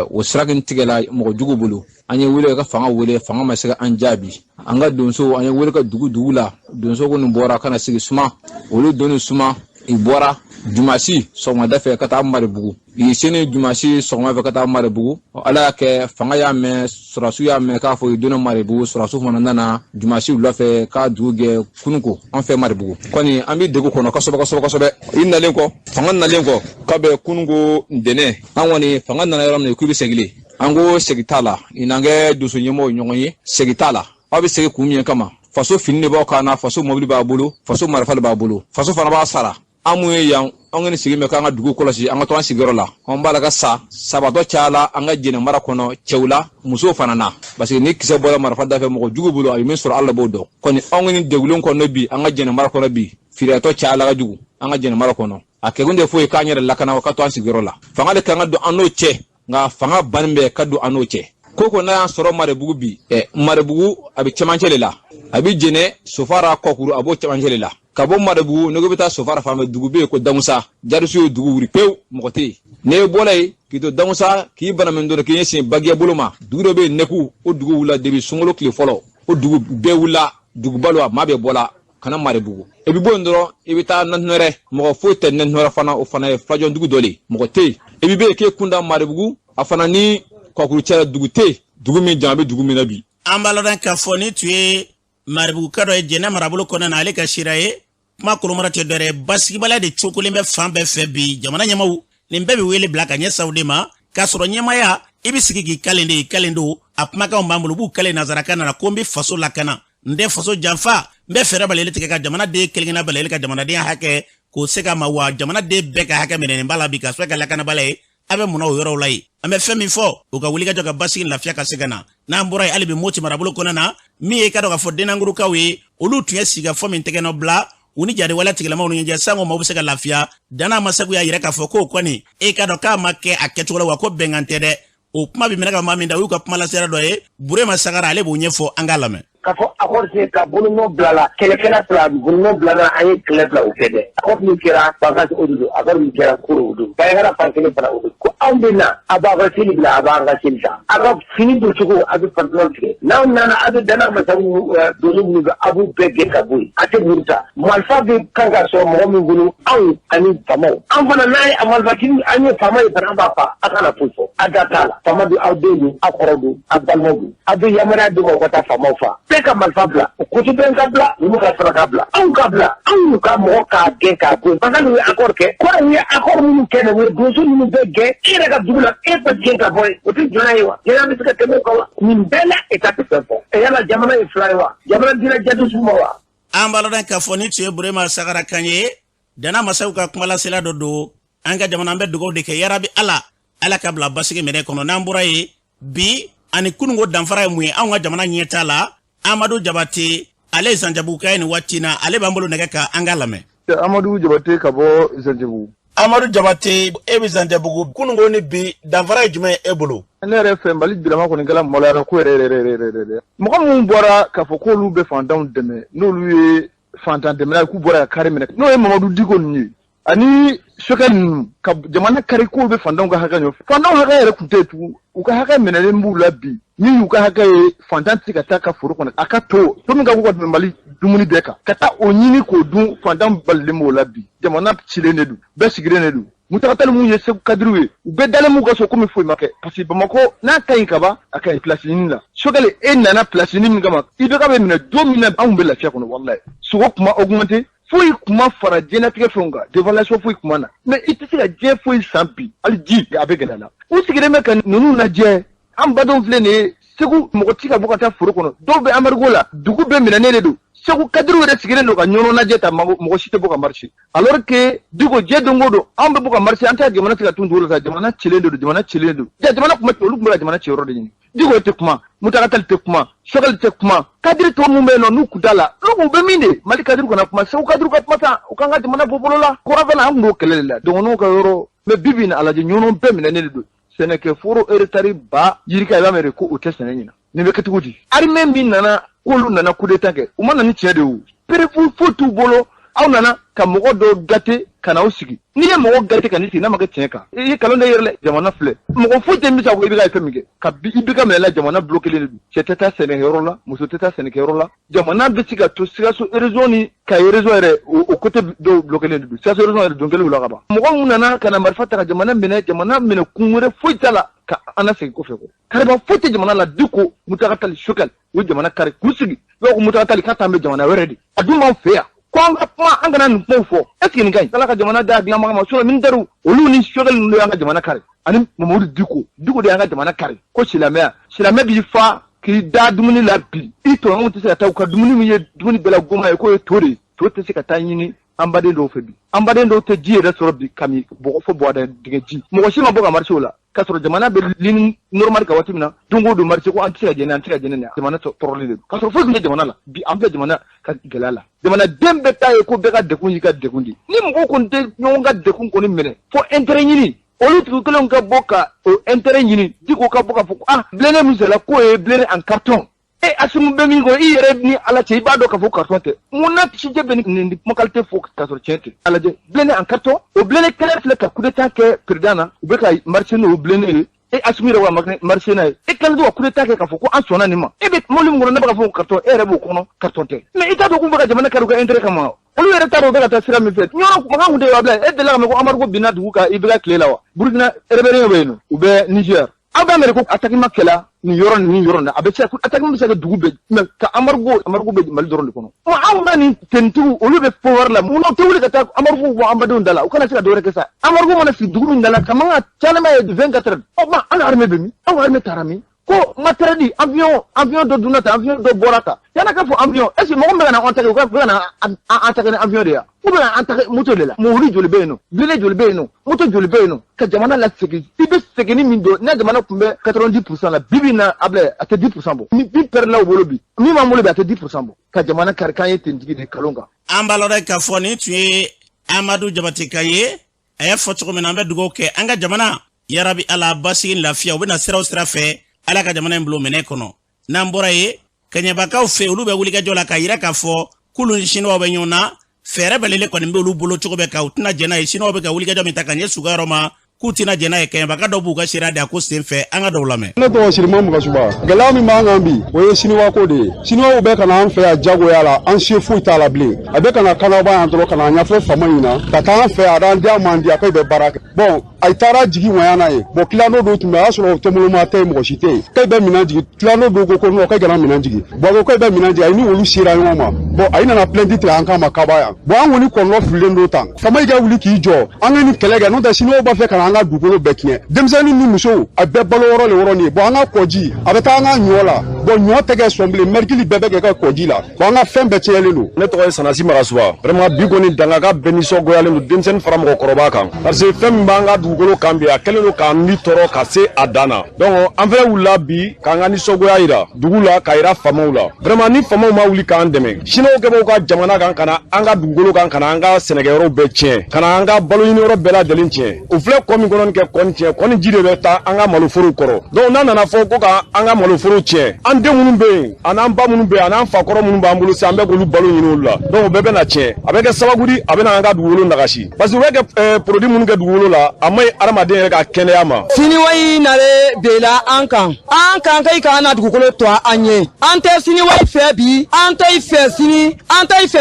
Speaker 5: o sragin tigela mo jugu bulu anye wole ka fanga wole fanga ma sega anjabi anga donso anye wole ka dugu la donso ko bora kana sigi suma wolo donu suma ibora jumasi soma dafe kata marbugu yisene jumasi soma fe kata marbugu ala ke fanga ya me surasu ya me ka fo idona marbugu surasu manana jumasi lafe ka duge kunuko on fe marbugu koni ambi degu kono kasobe inna lenko fanga na lenko kabe kunugo ndene anwani fanga na yaram ne kubi segili ango segitala inange dusu nyemo nyonyi segitala abi segi kumye kama faso finne ba kana faso mobili ba bulu faso marfal ba bulu faso fana ba sara amuye yang ongeni sigi me kanga dugu kolosi anga to sigiro la on bala ga sabato chala anga jene mara kono cewla muso fanana basi ni kise bola marfa da fe mo jugu bulu ay min sur alla bodo koni ongeni degulon ko no bi anga jene mara kono bi firato chala ga jugu anga jene mara kono akegunde fo e kanyere lakana ka to sigiro la fanga le kanga do ano che nga fanga banbe kadu ano che koko na soro marebugu bi marebugu abi chamancele la abi jene sofara kokuru abo chamancele la kabo marebugu nego beta sofara fama dugu be ko damusa jarusu dugu wuri pew mokote ne bolay kito damusa ki bana men do ki yesin bagya buluma dugu be neku o dugu wula debi sungolo kle folo o dugu be wula dugu balwa mabe bola kana marebugu ebi bondoro ebita nanore mo fote nanore fana o fana fajon dugu doli mokote ebi be ke kunda marebugu afana ni kokuru chere dugute dugumi jambe dugumi nabi
Speaker 2: ambalodan ka foni tuye maribu kado e jena marabulo kona na ale ka shiraye ma kulumara te dore baski bala de chokolembe fambe febi jamana nyamawu nimbe bi wele blaka nya saudema kasoro nyama ya ibisiki gi kalendo apmaka mbambulu bu kale nazaraka na kombi faso lakana nde faso janfa mbe fere balele tike ka jamana de kelingina balele ka jamana de hake ko seka mawa jamana de beka hake menene mbala bi ka sweka lakana balay abe muna yoro lay ambe femi fo o ka wuliga joga basi lafia ka segana na mbura ali be moti marabulo kona mi e ka do ka fo denanguru kawe olu tuye siga fo min tegeno bla uni jare wala tigela mawnu nje sango mabu sega lafia dana masagu ya yire ka fo ko kwani e ka do ka make aketula wa ko bengantede o kuma bi menaka maminda u ka kuma la sera do e bure masagara ale bo nyefo angalame
Speaker 6: kafo akor se ka bulu no blala kelekela pla bulu no blala ay klepla o kede akor mi kira bagas odudo akor mi kira kuro odudo bayara pankele para odudo ko ambina abaga sini bla abaga silta akor fini do chugo adu control ke now nana adu dana masabu dolu ni abu bege kabui ate burta malfa be kanga so mo mi bulu aw ani tamo amfana nay amal bakini ani tamo e para bapa akana pulfo adatala tamadu awdelu akorodu abalmodu adu yamara du ko ta famofa ka malfabla ko ci ben kabla mu ka fara kabla an kabla an ka mo ka ge ka ko parce que accord ke ko ni accord mu kene we do so ni be ge kire ka dugula e pa ge ka boy o ti jona yiwa jena mi ka teme ko ni bela e ta pefo e yala jamana e flaiwa jamana dina jadu sumawa
Speaker 2: ambalo dan ka foni tie burema sagara kanye dana masau ka kumala sela dodo anga jamana be dugo de ke yarabi ala ala ka bila basigi minɛ kɔnɔ n'an bɔra ye bi ani kunungo danfara ye mun ye anw ka jamana ɲɛta la Amadu Jabate ale ye Zanjabugu ka ye nin waati na ale b'an bolo nɛgɛ ka an ka lamɛn.
Speaker 7: Amadu Jabate ka bɔ Zanjabugu.
Speaker 2: Amadu Jabate e bɛ Zanjabugu kunungo ni bi danfara ye jumɛn e bolo?
Speaker 7: Ne yɛrɛ fɛ Mali bilama kɔni kɛla maloyara ko yɛrɛ. Mɔgɔ minnu bɔra k'a fɔ k'olu bɛ fantanw dɛmɛ n'olu ye fantan dɛmɛ k'u bɔra ka kari minɛ n'o ye Mamadu Diko ninnu ye ani Sokɛ ninnu ka jamana kari k'u bɛ fantanw ka hakɛ ɲɔfɛ. Fantanw hakɛ yɛrɛ tun tɛ yen tugun u ka hakɛ minɛlen b'u la bi min y'u ka hakɛ ye fantan tɛ se ka taa ka foro kɔnɔ a ka to min ka k'u ka tɛmɛ Mali dumuni bɛɛ kan ka taa o ɲini k'o dun fantan balilen b'o la bi jamana cilen de don bɛɛ sigilen de don. Mutakatali mun ye Segu Kadiru ye u bɛɛ dalen m'u ka so komi foyi ma kɛ parce que Bamako n'a ka ɲi ka ban a ka ɲi place ɲini la Sokɛli e nana place ɲini min kama IBK bɛ minɛ don min na anw bɛ lafiya kɔnɔ walayi sogo kuma augmenter foyi kuma fara diɲɛlatigɛ fɛnw kan dévaluation foyi kuma na mais i tɛ se ka diɲɛ foyi san bi hali ji a bɛ gɛlɛya la u sigilen bɛ ka ninnu lajɛ an badenw filɛ nin ye Segu mɔgɔ tɛ ka bɔ ka taa foro kɔnɔ dɔw bɛ Amarigo la dugu bɛɛ minɛnen de don Segu Kadiru yɛrɛ sigilen don ka ɲɔnɔ lajɛ ta mɔgɔ si tɛ bɔ ka marché alors que Diko diɲɛ don o don an bɛ bɔ ka marché an tɛ jamana tigɛ tun dugu la jamana cilen de don jamana cilen don jamana kuma olu tun bɛ ka jamana ci yɔrɔ de ɲini Diko tɛ kuma Mutakatali tɛ kuma Sokɛli tɛ kuma Kadiri tɔ mun bɛ yen nɔ n'u kun t'a la olu bɛ min de Mali Kadiri kana kuma Segu Kadiru ka kuma tan u kan ka jamana bɔ bolo la kɔrɔfɛ la an tun b'o kɛlɛ de la dɔgɔnɔnw ka yɔrɔ mais bi bi in na a lajɛ ɲɔnɔ bɛɛ minɛnen de don sɛnɛkɛforo hectare ba yirika i b'a mɛn ko o tɛ sɛnɛ ɲina nin bɛ kɛ cogo di armée min nana k'olu nana coup d'état kɛ u ma na ni tiɲɛ de ye perefu foyi t'u bolo aw nana ka mɔgɔ dɔ gate ka n'aw sigi n'i ye mɔgɔ gate ka n'i sigi n'a ma kɛ tiɲɛ kan i ye kalon de yɛrɛ la jamana filɛ mɔgɔ foyi tɛ misa ko IBK ye fɛn min kɛ ka IBK minɛ la jamana bloqué de don cɛ tɛ taa sɛnɛkɛyɔrɔ la muso tɛ taa sɛnɛkɛyɔrɔ la jamana bɛ se ka to Sikaso région ni Kayi région yɛrɛ o côté dɔw bloqué de don Sikaso région yɛrɛ don kelen la ka ban mɔgɔ mun nana ka na marifa ta ka jamana minɛ kun wɛrɛ foyi t'a la ka an segin kɔfɛ ko kariba foyi tɛ jamana la Diko Mutakatali Sokɛli u jamana kari k'u sigi ko Mutakatali ka taa an bɛ jamana wɛrɛ de a dun b'anw fɛ yan ko an ka kuma an kana nin kumaw fɔ est ce que nin ka ɲi Ala ka jamana da dilanbaga ma sinon militaires olu ni Sokɛli ninnu de y'an ka jamana kari ani Mamadu Diko de y'an ka jamana kari ko silamɛya b'i fa k'i da dumuni la bi i tɔɲɔgɔnw tɛ se ka taa u ka dumuni min ye dumuni bɛɛ la goma ye k'o ye to de ye to tɛ se ka taa ɲini an baden dɔw fɛ bi an baden dɔw tɛ ji yɛrɛ sɔrɔ bi kami bɔgɔ fɔ bɔgɔda dingɛ ji mɔgɔ si ma bɔ ka marché o la k'a sɔrɔ jamana bɛ ligne normale ka waati min na don o don marché ko an tɛ se ka jɛnɛ jamana tɔɔrɔlen de don k'a sɔrɔ foyi tun tɛ jamana la bi an bɛ jamana ka gɛlɛya la jamanaden bɛɛ ta ye ko bɛɛ ka dekun y'i ka dekun de ni mɔgɔw kɔni tɛ ɲɔgɔn ka dekun kɔni minɛ fo intérêt ɲini olu tigi kelenw ka bɔ ka o intérêt ɲini Diko ka bɔ ka fɔ ko bilenɛ min sera k'o ye bilenɛ en carton Assimi bɛ min kɔ i yɛrɛ ni Ala cɛ i b'a dɔn k'a fɔ carton tɛ mun na Sijɛ bɛ nin kumakalite fɔ k'a sɔrɔ tiɲɛ tɛ a lajɛ bilenɛ en carton o bilenɛ kɛlɛ filɛ ka coup d'état kɛ président na u bɛ ka marché n'o bilenɛ ye Assimi yɛrɛ wa marché n'a ye e kɛlen don ka coup d'état kɛ k'a fɔ ko an sɔnna nin ma e bɛ mobili min kɔnɔ ne bɛ ka fɔ carton e yɛrɛ b'o kɔnɔ carton tɛ mais i t'a dɔn k'u bɛ ka jamana kari u ka intérêt kama olu yɛrɛ t'a dɔn u bɛ ka taa sira min fɛ ɲɔgɔn makan kun tɛ yɔrɔ bila e delila ka mɛn ko Amarigo binna dugu kan IBK tile la wa Burukina rébellion bɛ yen nɔ u bɛ Niger aw b'a mɛn ko attaque ma kɛla nin yɔrɔ nin yɔrɔ na a bɛ se attaque bɛ se ka dugu bɛɛ mais ka Amarigo bɛ Mali dɔrɔn de kɔnɔ anw ka nin tenitigiw olu bɛ pouvoir la mun tɛ wuli ka taa Amarigo bɔ an badenw da la u kana se ka dɔwɛrɛ kɛ sa Amarigo mana sigi dugu min da la ka man ka calema ye 24 heures an ka armée bɛ min an ka armée taara min ko matériel avion dɔ dunna ta avion dɔ bɔra ta yana k'a fɔ avion est ce que mɔgɔ min bɛ ka na an attaquer u bɛ ka na an attaquer ni avion de ya u bɛ ka an attaquer moto de la mɔbili joli bɛ yen nɔ bilenɛ joli bɛ yen nɔ moto joli bɛ yen nɔ ka jamana lasegin i bɛ segin ni min don n'a jamana tun bɛ 90% la bi na a bilɛ a tɛ 10% bɔ ni pɛrɛnna u bolo bi min b'an bolo bi a tɛ 10% bɔ ka jamana kari k'an ye tentigi de kalon kan.
Speaker 2: an b'a lɔn dɛ k'a fɔ nin tun ye Amadu Jabate ka ye a y'a fɔ cogo min na an bɛ dugawu kɛ an ka jamana yarabi Ala basigi lafiya u bɛ na sira o sira fɛ Ala ka jamana in bilo minɛ kɔnɔ n'an bɔra ye Kaɲɛbakaw fɛ olu bɛ wulikajɔ la ka yira k'a fɔ k'olu ni Chinois bɛ ɲɔgɔn na fɛɛrɛ bɛlɛlen kɔni bɛ olu bolo cogo bɛɛ kan u tɛna jɛn n'a ye Chinois bɛ ka wulikajɔ min ta ka ɲɛ suguya yɔrɔ ma k'u tɛna jɛn n'a ye Kaɲɛbaka dɔw b'u ka sariya da ko sen fɛ an ka dɔw lamɛn.
Speaker 8: Ne tɔgɔ Siriman Mugasuba gɛlɛya min b'an kan bi o ye Chinois ko de ye Chinois bɛ ka na an fɛ yan jagoya la an se foyi t'a la bilen a bɛ ka na kanaba yan dɔrɔn ka na ɲɛfɔ fama in na ka taa an fɛ yan a d'an man di a k'e bɛ baara kɛ bon a taara jigi ŋɔɲana ye bon kilando dɔw tun bɛ a y'a sɔrɔ o tɔnbɔlɔma tɛ yen mɔgɔ si tɛ yen k'e bɛ minɛn jigi kilando dɔw ko non k'e kana minɛn jigi bon k'e bɛ minɛn jigi a ni olu sera ɲɔgɔn ma bon a nana plainte tigɛ an kan ma kaba yan bon an kɔni kɔlɔlɔ fililen don tan fama i ka wuli k'i jɔ an ka nin kɛlɛ kɛ n'o tɛ Chinois b'a fɛ ka na an ka dugukolo bɛɛ tiɲɛ denmisɛnnin ni musow a bɛɛ balo yɔrɔ le yɔrɔ nin ye bon an ka kɔji a bɛ taa an ka ɲɔ la bon ɲɔ tɛ kɛ sɔn bilen mɛrikili bɛɛ bɛ kɛ ka kɔji la bon an ka fɛn bɛɛ tiɲɛlen don. Ne tɔgɔ ye Sanasi Magasuba vraiment bi kɔni danga ka bɛɛ nisɔngoyalen don denmisɛnnin fara mɔgɔkɔrɔba kan parce que fɛn min b'an ka dugukolo kan bi a kɛlen don k'an ni tɔɔrɔ ka se a dan na donc an fɛnɛ wulila bi k'an ka nisɔngoya yira dugu la ka yira faamaw la vraiment ni faamaw ma wuli k'an dɛmɛ siniwaw kɛ b'u ka jamana kan ka na an ka dugukolo kan ka na an ka sɛnɛkɛyɔrɔ bɛɛ tiɲɛ ka na an ka balo ɲiniyɔrɔ bɛɛ lajɛlen tiɲɛ o filɛ kɔ min kɔnɔ nin kɛ kɔni tiɲɛ kɔni ji de bɛ taa an ka maloforow kɔrɔ donc n'a nana fɔ ko ka an ka maloforow tiɲɛ an den minnu bɛ yen a n'an ba minnu bɛ yen a n'an fakɔrɔ minnu b'an bolo sisan an bɛ k'olu balo ɲini olu la donc o bɛɛ bɛ na tiɲɛ a bɛ kɛ sababu di a bɛ na an ka dugukolo nagasi parce que u bɛ kɛ produit minnu kɛ dugukolo la a ma ɲi adamaden yɛrɛ ka kɛnɛya ma.
Speaker 9: siniwayi nalen bela an kan kai ka an na dugukolo to an ye an tɛ siniwayi fɛ bi an tɛ i fɛ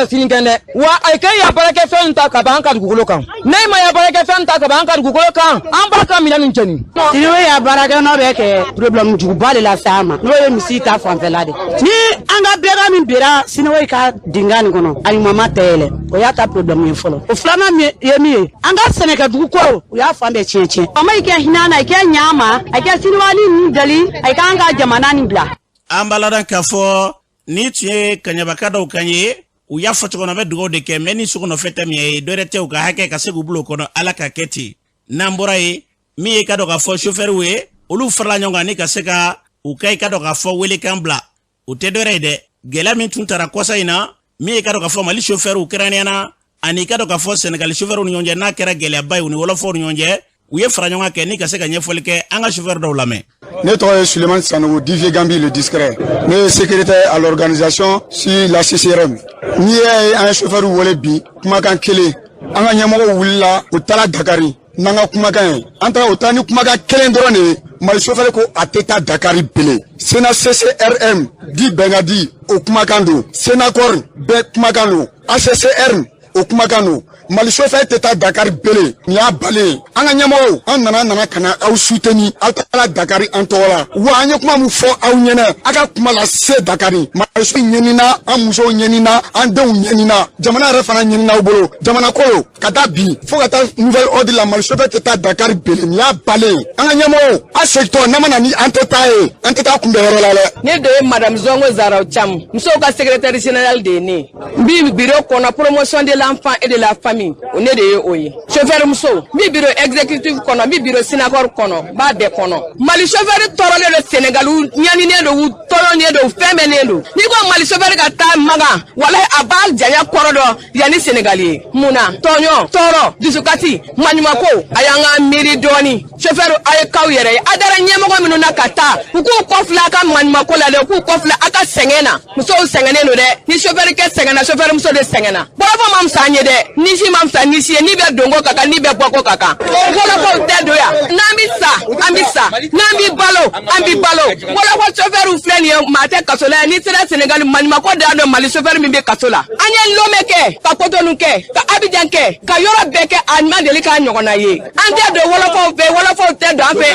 Speaker 9: sini kɛ dɛ wa a ka ya baarakɛfɛn ta ka ban an ka dugukolo kan ne ma ya baarakɛfɛn ta ka ban an ka dugukolo kan an b'a ka minɛn nin jɛni.
Speaker 10: siniwayi ya baarakɛ n'o bɛ kɛ problème juguba de la se an ma n'o ye misi ta fanfɛla de ni an ka bɛɛga min bera siniwayi ka dinga nin kɔnɔ alimama tɛ yɛlɛ o y'a ta problème ye fɔlɔ o filanan ye min ye an ka sɛnɛkɛ dugu ko o y'a fan bɛɛ tiɲɛ o ma i kɛ hinɛ na i kɛ ɲama a kɛ siniwali nin dali a k'an ka jamana nin bila.
Speaker 2: an b'a ladɔn k'a fɔ ni tun ye kaɲabaka dɔw kan ye u y'a fɔ cogo na bɛ dugawu de kɛ mɛ ni sugu nɔfɛ tɛ min ye dɔ wɛrɛ tɛ u ka hakɛ ka se k'u bila o kɔnɔ ala ka kɛ ten n'an bɔra ye min ye ka dɔn k'a fɔ chauffeur ye olu farala ɲɔgɔn kan ni ka se ka u ka i ka dɔn k'a fɔ welekan bila o tɛ dɔ wɛrɛ ye dɛ gɛlɛya min tun taara kɔsa in na min ye ka dɔn k'a fɔ mali chauffeur kɛrɛnkɛrɛnnenya ani ka dɔn k'a fɔ senegali chauffeur ni ɲɔgɔn cɛ n'a kɛra gɛlɛyaba ye u ni wɔlɔfɔw ni ɲɔgɔn cɛ u ye fara ɲɔgɔn kɛ ni ka se ka ɲɛfɔli kɛ an ka chauffeur dɔw lamɛn.
Speaker 8: Ne tɔgɔ ye Suleiman Sanogo Divier Gambi le discret ne ye secrétaire à l'organisation sur la CCRM n'i y'a ye an ye chauffeur wele bi kumakan kelen an ka ɲɛmɔgɔw wulila u taara Dakari n'an ka kumakan ye an taara u taara ni kumakan kelen dɔrɔn de ye mali chauffeur ko a tɛ taa Dakari bele Sena CCRM di Bengadi o kumakan don Senacor bɛɛ kumakan don ACCR o kumakan don mali chauffeur tɛ taa Dakari bele nin y'a balen an ka ɲɛmɔgɔw an nana ka na aw soutenir aw taara Dakari an tɔgɔ la wa an ye kuma min fɔ aw ɲɛna a ka kuma lase Dakari mali chauffeur ɲɛnina an musow ɲɛnina an denw ɲɛnina jamana yɛrɛ fana ɲɛnina aw bolo jamana kolo ka taa bi fo ka taa nouvelle ordre la mali chauffeur tɛ taa Dakari bele nin y'a balen an ka ɲɛmɔgɔw a segintɔ n'a ma na ni an tɛ taa ye an tɛ taa kunbɛyɔrɔ la dɛ.
Speaker 9: ne de ye madame Zongo Zaraw Cham musow ka secrétaire général de ye ne ye n bi bureau kɔnɔ promotion de l'enfant et de la famille o ne de ye o ye chauffeur muso n bi bureau exécutif kɔnɔ n bi bureau Sinacor kɔnɔ n b'a bɛɛ kɔnɔ mali chauffeur tɔɔrɔlen don Sénégal u ɲaninen don u tɔɔrɔlen don u fɛn bɛnnen don n'i ko mali chauffeur ka taa Magan walahi a b'a janya kɔrɔ dɔn yanni Sénégal ye mun na tɔɲɔ tɔɔrɔ dusukasi maɲumako a y'an ka miiri dɔɔni chauffeur a ye k'aw yɛrɛ ye a dara ɲɛmɔgɔ minnu na ka taa u k'u kɔfilɛ a ka maɲumako la dɛ u k'u kɔfilɛ a ka sɛgɛn na musow sɛgɛnnen don dɛ ni chauffeur kɛ sɛgɛnna chauffeur muso de sɛgɛnna bɔrɔfɔ ma fisa an ye dɛ nisi ma fisa nisi ye n'i bɛ donko ka kan n'i bɛ bɔko ka kan wɔlɔfɔw tɛ don yan n'an bi sa an bi sa n'an bi balo an bi balo wɔlɔfɔ chauffeur filɛ nin ye maa tɛ kaso la yan n'i sera Sénégal maɲumako da dɔn mali chauffeur min bɛ kaso la an ye Lomé kɛ ka Cotonou kɛ ka Abidjan kɛ ka yɔrɔ bɛɛ kɛ a ma deli k'a ɲɔgɔnna ye an tɛ don wɔlɔfɔw fɛ wɔlɔfɔw tɛ don an fɛ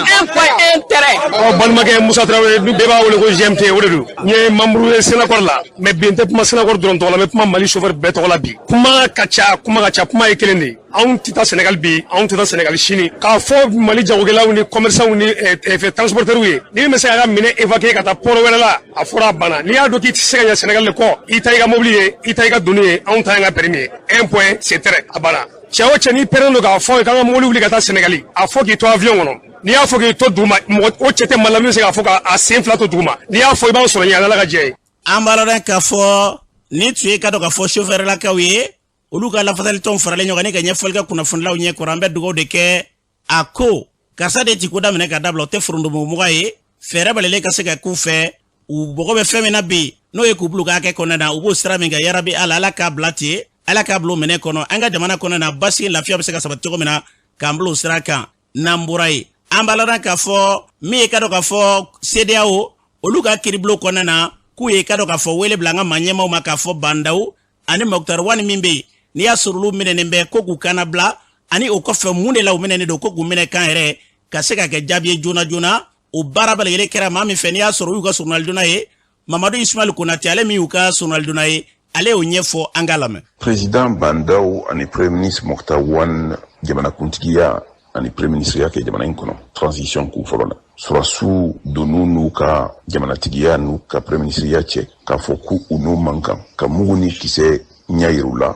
Speaker 9: 1 tɛrɛ.
Speaker 3: balimakɛ Musa Traoré bɛɛ b'a wele ko GMT o de don n ye membre ye Sénacor la mais bi n tɛ kuma Sénacor dɔrɔn tɔgɔ la n bɛ kuma mali chauffeur bɛɛ tɔgɔ la bi kuma ka ca kuma ye kelen de ye anw tɛ taa Sénégal bi anw tɛ taa Sénégal sini k'a fɔ mali jagokɛlaw ni commerçants ni transporteurs ye ni min bɛ se k'a ka minɛn évacuer ka taa port wɛrɛ la a fɔra a banna n'i y'a dɔn k'i tɛ se ka ɲɛ Sénégal de kɔ i ta i ka mobili ye i ta i ka donni ye anw ta y'an ka permis ye 1 point c'est très a banna cɛ o cɛ n'i pɛrɛn don k'a fɔ k'an ka mobili wuli ka taa Sénégal a fɔ k'i to avion kɔnɔ n'i y'a fɔ k'i to duguma mɔgɔ o cɛ tɛ mali la min bɛ se k'a fɔ k'a sen fila to duguma n'i y'a fɔ i b'an sɔrɔ ɲɛ ala ka jɛ ye.
Speaker 2: an b'a lɔn k'a fɔ ni tun ye ka dɔn k'a fɔ chauffeur lakaw ye olu ka lafasali tɔnw faralen ɲɔgɔn ni ka ɲɛfɔli kɛ kunnafonilaw ɲɛ kɔrɔ an bɛ dugawu de kɛ a ko karisa de ti ko daminɛ ka dabila o tɛ forondonmɔgɔ ye fɛɛrɛ balalen ka se ka k'u fɛ u bɔgɔ bɛ fɛn min na bi n'o ye k'u bila u ka hakɛ kɔnɔna na u b'o sira min kan yarabi ala k'a bila ten ala k'a bila o minɛ kɔnɔ an ka jamana kɔnɔna na basigi lafiya bɛ se ka sabati cogo min na k'an bila o sira kan n'an bɔra ye an b'a lɔn k'a fɔ min ye ka dɔn k'a fɔ CEDEAO olu ka kiiribulon kɔnɔna na k'u ye ka dɔn k'a fɔ wele bila an ka maa ɲɛmaw ma k'a fɔ Bandaw ani Moktar Wani min bɛ yen n'i y'a sɔrɔ olu minɛnen bɛ ko k'u kana bila ani o kɔfɛ mun de la u minɛnen don ko k'u minɛ kan yɛrɛ ka se ka kɛ jaabi ye joona joona o baara bɛɛ lajɛlen kɛra maa min fɛ n'i y'a sɔrɔ u y'u ka journal donna ye Mamadou Ismail Konate ale min y'u ka journal donna ye ale y'o ɲɛfɔ an ka lamɛn.
Speaker 11: Président Bandaw ani Premier ministre Moktar Wani jamanakuntigiya ani premier ministre yake jamana in kono transition ku folola surasu donu nuka jamana tigiya nuka premier ministre yache ka foku unu manka ka muguni kise nyairula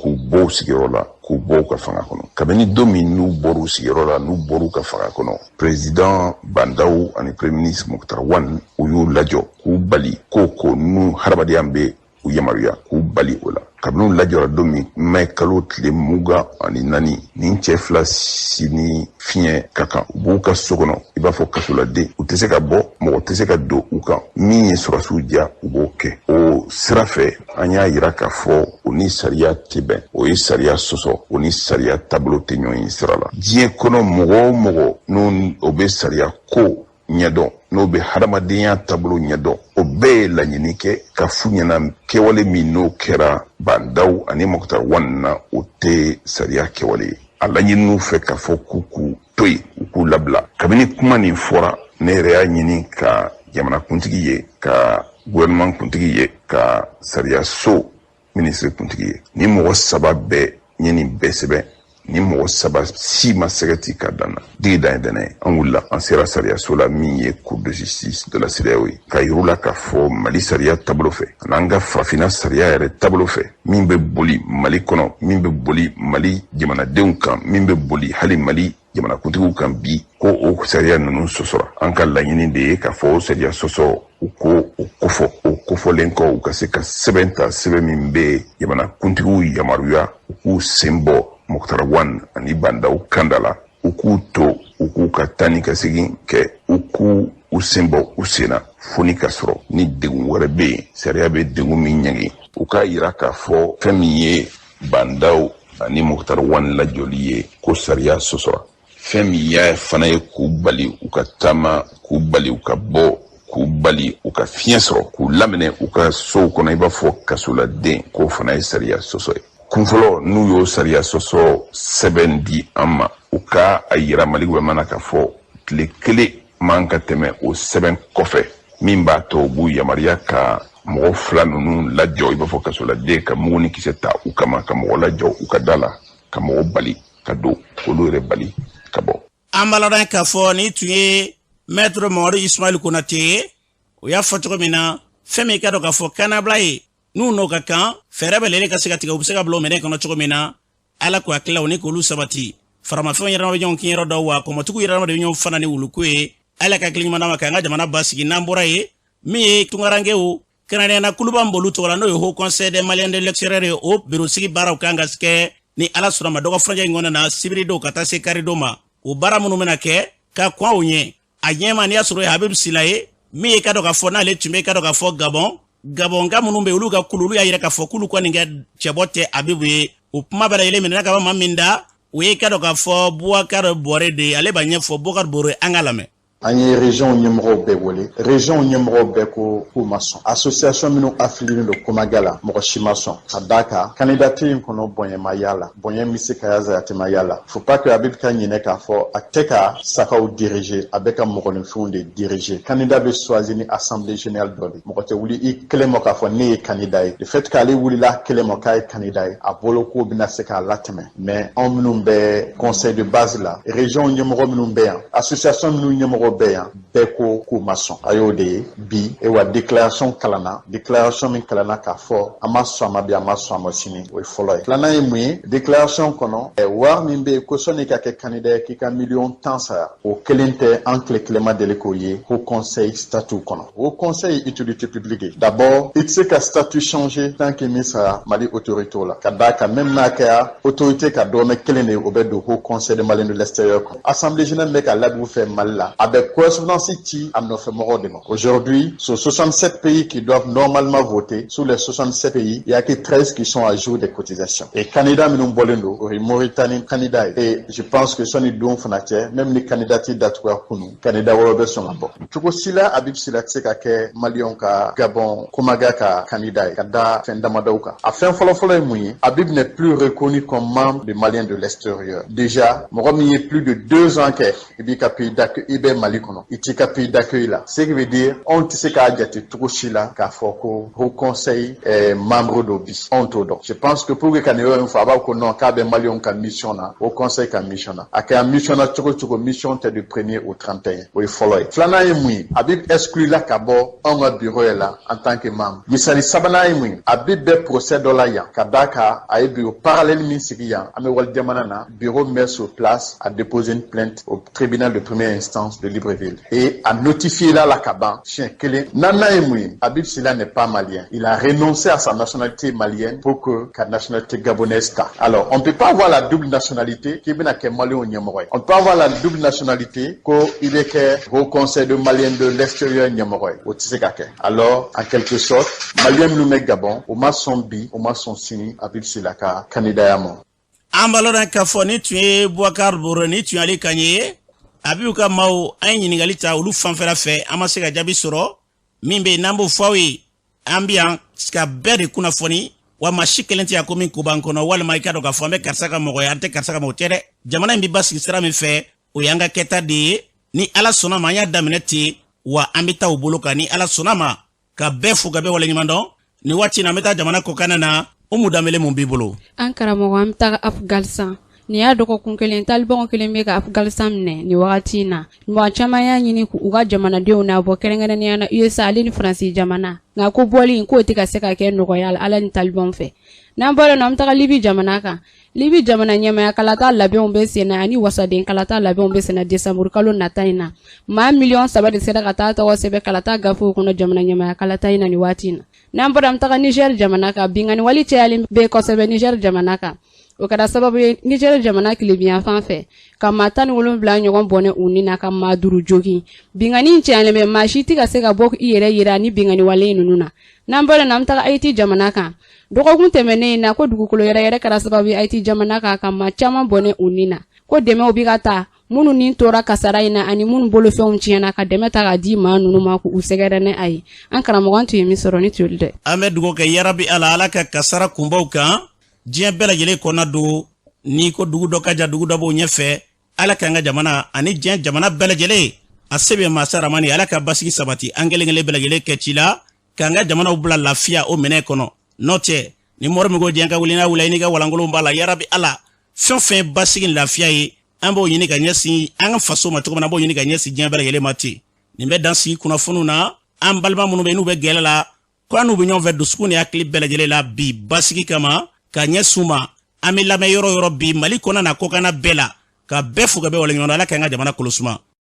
Speaker 11: ku bo sigirola ku bo ka fanga kono kabeni domi nu boru sigirola nu boru ka fanga kono president Bandau ani premier ministre Mokhtar Wan uyu lajo ku bali koko nu harabadi ambe u yamaruya ku bali ola kabinu lajora domi kalo tile muga ani nani ni chefla sini fiɲɛ ka kan u b'u ka so kɔnɔ i b'a fɔ kasoladen u tɛ se ka bɔ mɔgɔ tɛ se ka don u kan min ye sɔrɔsiw diya u b'o kɛ o sira fɛ an y'a yira k'a fɔ o ni sariya tɛ bɛn o ye sariya sɔsɔ o ni sariya taabolo tɛ ɲɔgɔn ye sira la diɲɛ kɔnɔ mɔgɔ o mɔgɔ n'o o bɛ sariya ko ɲɛdɔn n'o bɛ hadamadenya taabolo ɲɛdɔn o bɛɛ ye laɲini kɛ ka fu ɲɛna kɛwale min n'o kɛra Bandau ani Mokhtar Wan na o tɛ sariya kɛwale ye a laɲininiw fɛ k'a fɔ k'u k'u to yen u k'u labila kabini kuma nin fɔra ne yɛrɛ y'a ɲini ka jamanakuntigi ye ka gouvernement kuntigi ye ka sariya so ministre kuntigi ye ni mɔgɔ saba bɛɛ ɲɛ nin bɛɛ sɛbɛn ni mɔgɔ saba si ma sɛgɛti ka dan na digi dan ye dɛnɛ an wulila an sera sariya so la min ye cour de justice de la CEDEAO ye ka yiru la k'a fɔ Mali sariya taabolo fɛ an'an ka farafinna sariya yɛrɛ taabolo fɛ min bɛ boli Mali kɔnɔ min bɛ boli Mali jamanadenw kan min bɛ boli hali Mali jamanakuntigiw kan bi ko o sariya ninnu sɔsɔra an ka laɲini de ye k'a fɔ o sariya sɔsɔ u ko o kofɔ o kofɔlen kɔ u ka se ka sɛbɛn ta sɛbɛn min bɛ jamanakuntigiw yamaruya u k'u sen bɔ Mokhtar Wan ani Bandau kanda la u k'u to u k'u ka taa ni ka segin kɛ u k'u u sen bɔ u sen na fo ni ka sɔrɔ ni degun wɛrɛ bɛ yen sariya bɛ degun min ɲɛgɛn u k'a yira k'a fɔ fɛn min ye Bandau ani Mokhtar Wan lajɔli ye ko sariya sɔsɔra fɛn min y'a fana ye k'u bali u ka taama k'u bali u ka bɔ k'u bali u ka fiɲɛ sɔrɔ k'u laminɛ u ka sow kɔnɔ i b'a fɔ kasoladen k'o fana ye sariya sɔsɔ ye kunfɔlɔ n'u y'o sariya sɔsɔ sɛbɛn di an ma u ka a yira Mali gouvernement k'a fɔ tile kelen man ka tɛmɛ o sɛbɛn kɔfɛ min b'a to u b'u yamaruya ka mɔgɔ fila ninnu lajɔ i b'a fɔ kasoladen ka mugu ni kisɛ ta u kama ka mɔgɔ lajɔ u ka da la ka mɔgɔ bali ka don olu yɛrɛ bali ka bɔ.
Speaker 2: An baladan k'a fɔ ni tun ye maître Mamadu Ismail Konate ye o y'a fɔ cogo min na fɛn min ka dɔn k'a fɔ kannabila ye n'u n'o ka kan fɛɛrɛ bɛ lele ka se ka tigɛ u bɛ se ka bila o minɛn kɔnɔ cogo min na ala k'u hakililaw ni k'olu sabati faramafɛnw yɛrɛma bɛ ɲɔgɔn kiɲɛyɔrɔ dɔw wa kɔmɔtigiw yɛrɛma de bɛ ɲɔgɔn fana ni wuluko ye ala ka hakili ɲuman d'an ma k'an ka jamana basigi n'an bɔra ye min ye tunkarankew kɛrɛnkɛrɛnnenya kuluba min b'olu tɔgɔ la n'o ye Haut Conseil des Maliens de l'extérieur ye o biro sigi baaraw kan ka kɛ ni ala sɔnna ma dɔgɔ furancɛ in kɔnɔna na sibiri dɔw ka taa se kari dɔw ma o baara minnu bɛna kɛ ka kɔn o ɲɛ a ɲɛma n'i y'a sɔrɔ ye Habibu Sila ye min ye ka dɔn k'a fɔ n'ale tun bɛ ka dɔn k'a fɔ Gabon ka minnu bɛ olu ka kulu olu y'a yira k'a fɔ k'olu kɔni kɛ cɛbɔ tɛ Habibu ye o kuma bɛɛ lajɛlen minɛna ka bɔ maa min da o ye ka dɔn k'a fɔ Boubacar Bɔrɛ de ye ale b'a ɲɛfɔ Boubacar Bɔrɛ an ka lamɛn.
Speaker 12: An ye région ɲɛmɔgɔw bɛɛ wele région ɲɛmɔgɔw bɛɛ ko k'u ma sɔn association minnu affilié don Komaga la mɔgɔ si ma sɔn ka d'a kan candidature in kɔnɔ bonya ma y'a la bonya min se ka y'a zayate ma y'a la faut pas que Habib ka ɲinɛ k'a fɔ a tɛ ka sagaw diriger a bɛ ka mɔgɔninfinw de diriger candidat bɛ choisi ni assemblée générale dɔ de mɔgɔ tɛ wuli i kelen ma k'a fɔ ne ye candidat ye le fait k'ale wulila kelen ma k'a ye candidat ye a bolo ko bɛna se k'a latɛmɛ mais anw minnu bɛ conseil de base la région ɲɛmɔgɔ minnu bɛ yan association minnu ɲɛmɔgɔ bɛɛ yan bɛɛ ko k'u ma sɔn a y'o de ye bi wa déclaration kalanna déclaration min kalanna k'a fɔ an ma sɔn a ma bi an ma sɔn a ma sini o ye fɔlɔ ye filanan ye mun ye déclaration kɔnɔ wari min bɛ yen ko sɔnni ka kɛ candidat ye k'i ka 1,10 sara o kelen tɛ an tile kelen ma deli k'o ye Haut Conseil statut kɔnɔ Haut Conseil utilité publique ye d'abord i tɛ se ka statut changer tant que min sara Mali autorité la ka d'a kan même n'a kɛra autorité ka dɔrɔmɛ kelen de ye o bɛ don Haut Conseil des Maliens de l'extérieur kɔnɔ assemblée générale bɛ ka labiw fɛ Mali la a bɛ correspondance ci à nos mɔgɔw de ma aujourd'hui sur 67 pays qui doivent normalement voter sur les 67 pays il y a que 13 qui sont à jour des cotisations et candidat minnu bɔlen don o ye Mauritanie candidat ye et je pense que sɔnni don fana cɛ même ni candidature datugura kunu candidat wɛrɛ bɛ sɔn ka bɔ cogo si la Habib Sila tɛ se ka kɛ Maliyɛnw ka Gabon Komaga ka candidat ye ka da fɛn damadɔw kan a fɛn fɔlɔfɔlɔ ye mun ye Habib n'est plus reconnu comme membre des Maliens de l'extérieur déjà mɔgɔ min ye plus de 2 ans kɛ i b'i ka pays d'accueil i bɛ Mali Mali kono iti ka pays d'accueil là ce qui veut dire on tisse ka jati tuko shila ka foko au conseil membre d'obi on to donc je pense que pour que kanero une fois ba ko non ka be Mali on ka mission na au conseil ka mission na aka mission na tuko mission te du 1er au 31 oui follow flana yemui abi exclu la ka bo on bureau là en tant que membre misali sabana yemui abi be procès de la ya kadaka ay bureau parallèle minsigiya ame wal jamana na bureau met sur place à déposer une plainte au tribunal de première instance de Libreville et à notifier là la Kaban chien kele nana yemui Habib Silla n'est pas malien, il a renoncé à sa nationalité malienne pour que la nationalité gabonaise ta. Alors on peut pas avoir la double nationalité qui vient à Mali ou Niamoroy. On peut avoir la double nationalité qu'il est que au conseil de Maliens de l'extérieur Niamoroy au Tisekake. Alors en quelque sorte Malien nous met Gabon au Massombi au Massonsini Habib Silla ka candidat à moi.
Speaker 2: Ambaloran kafoni tu es Bouakar Bouroni tu es allé Kanye Habib ka mau ay ñingali ta ulu fanfera fe amase ga jabi soro mimbe nambo fawi ambian ska bede kuna foni wa mashikelenti ya komi kubankono wala maikado ka fombe karsaka mogo ya ante karsaka motere jamana mbi basi sira mi fe o yanga keta de ni ala sona manya damineti wa ambita ubuluka ni ala sona ma ka befu gabe wala nyimando ni wati na meta jamana kokana na umudamele mumbibulu
Speaker 13: ankara mogo amta Afghanistan ni ya doko kunkelen talibon kelen be ka Afghanistan ne ni wakati na mwa chama ya nyini ku uga jamana de una bo kelengana ni ana USA ali ni France jamana nga ko boli ko tika seka ke no royal ala ni talibon fe na mbolo na mtaka libi jamana ka libi jamana nyama ya kalata labe ombe sena ani wasade kalata labe ombe sena December kalo nataina ma million sabade seda kata to sebe kalata gafu kuno jamana nyama ya kalata ina ni watina na mbolo mtaka Niger jamana ka bingani wali chali be ko sebe Niger jamana ka o kada sababu Niger jamana kilibian fanfe kama tani wolonbla nyogon bone unina kama duru jogi bingani nchale me mashiti ka seka bok iyere ni bingani wale nununa nambole namtaka IT jamana ka doko kuntemene na ko dugukulo yere kada sababu IT jamana ka kama chama bone unina ko deme obigata munu nin tora kasara ina ani munu bolo fe umchiana ka deme ta di ma nunu ma ku usegere ne ai an karamo gantu yemi soro ni tulde
Speaker 2: ame dugo ke yarabi ala ka kasara kumbauka Dien bela jele kona do ni ko dugu do kaja dugu do bo nyefe ala kanga jamana ani dien jamana bela jele asebe masara mani ala ka basiki sabati angelengele bela jele kechila kanga jamana ubla lafia o mene kono note ni moro mego dien ka wulina wulaini ga walangolo mbala yarabi ala fin basiki lafia yi ambo yini ka nyesi anga faso matoko na bo yini ka nyesi dien bela jele mati ni be dansi kuna fununa ambalba munu be nu be gelela kwa nu be nyon ve do skuni akli bela jele la bi basiki kama ka nyesuma amila me yoro bi Mali kona na kokana bela ka befu gabe wala ngona la ka nga jamana kolosuma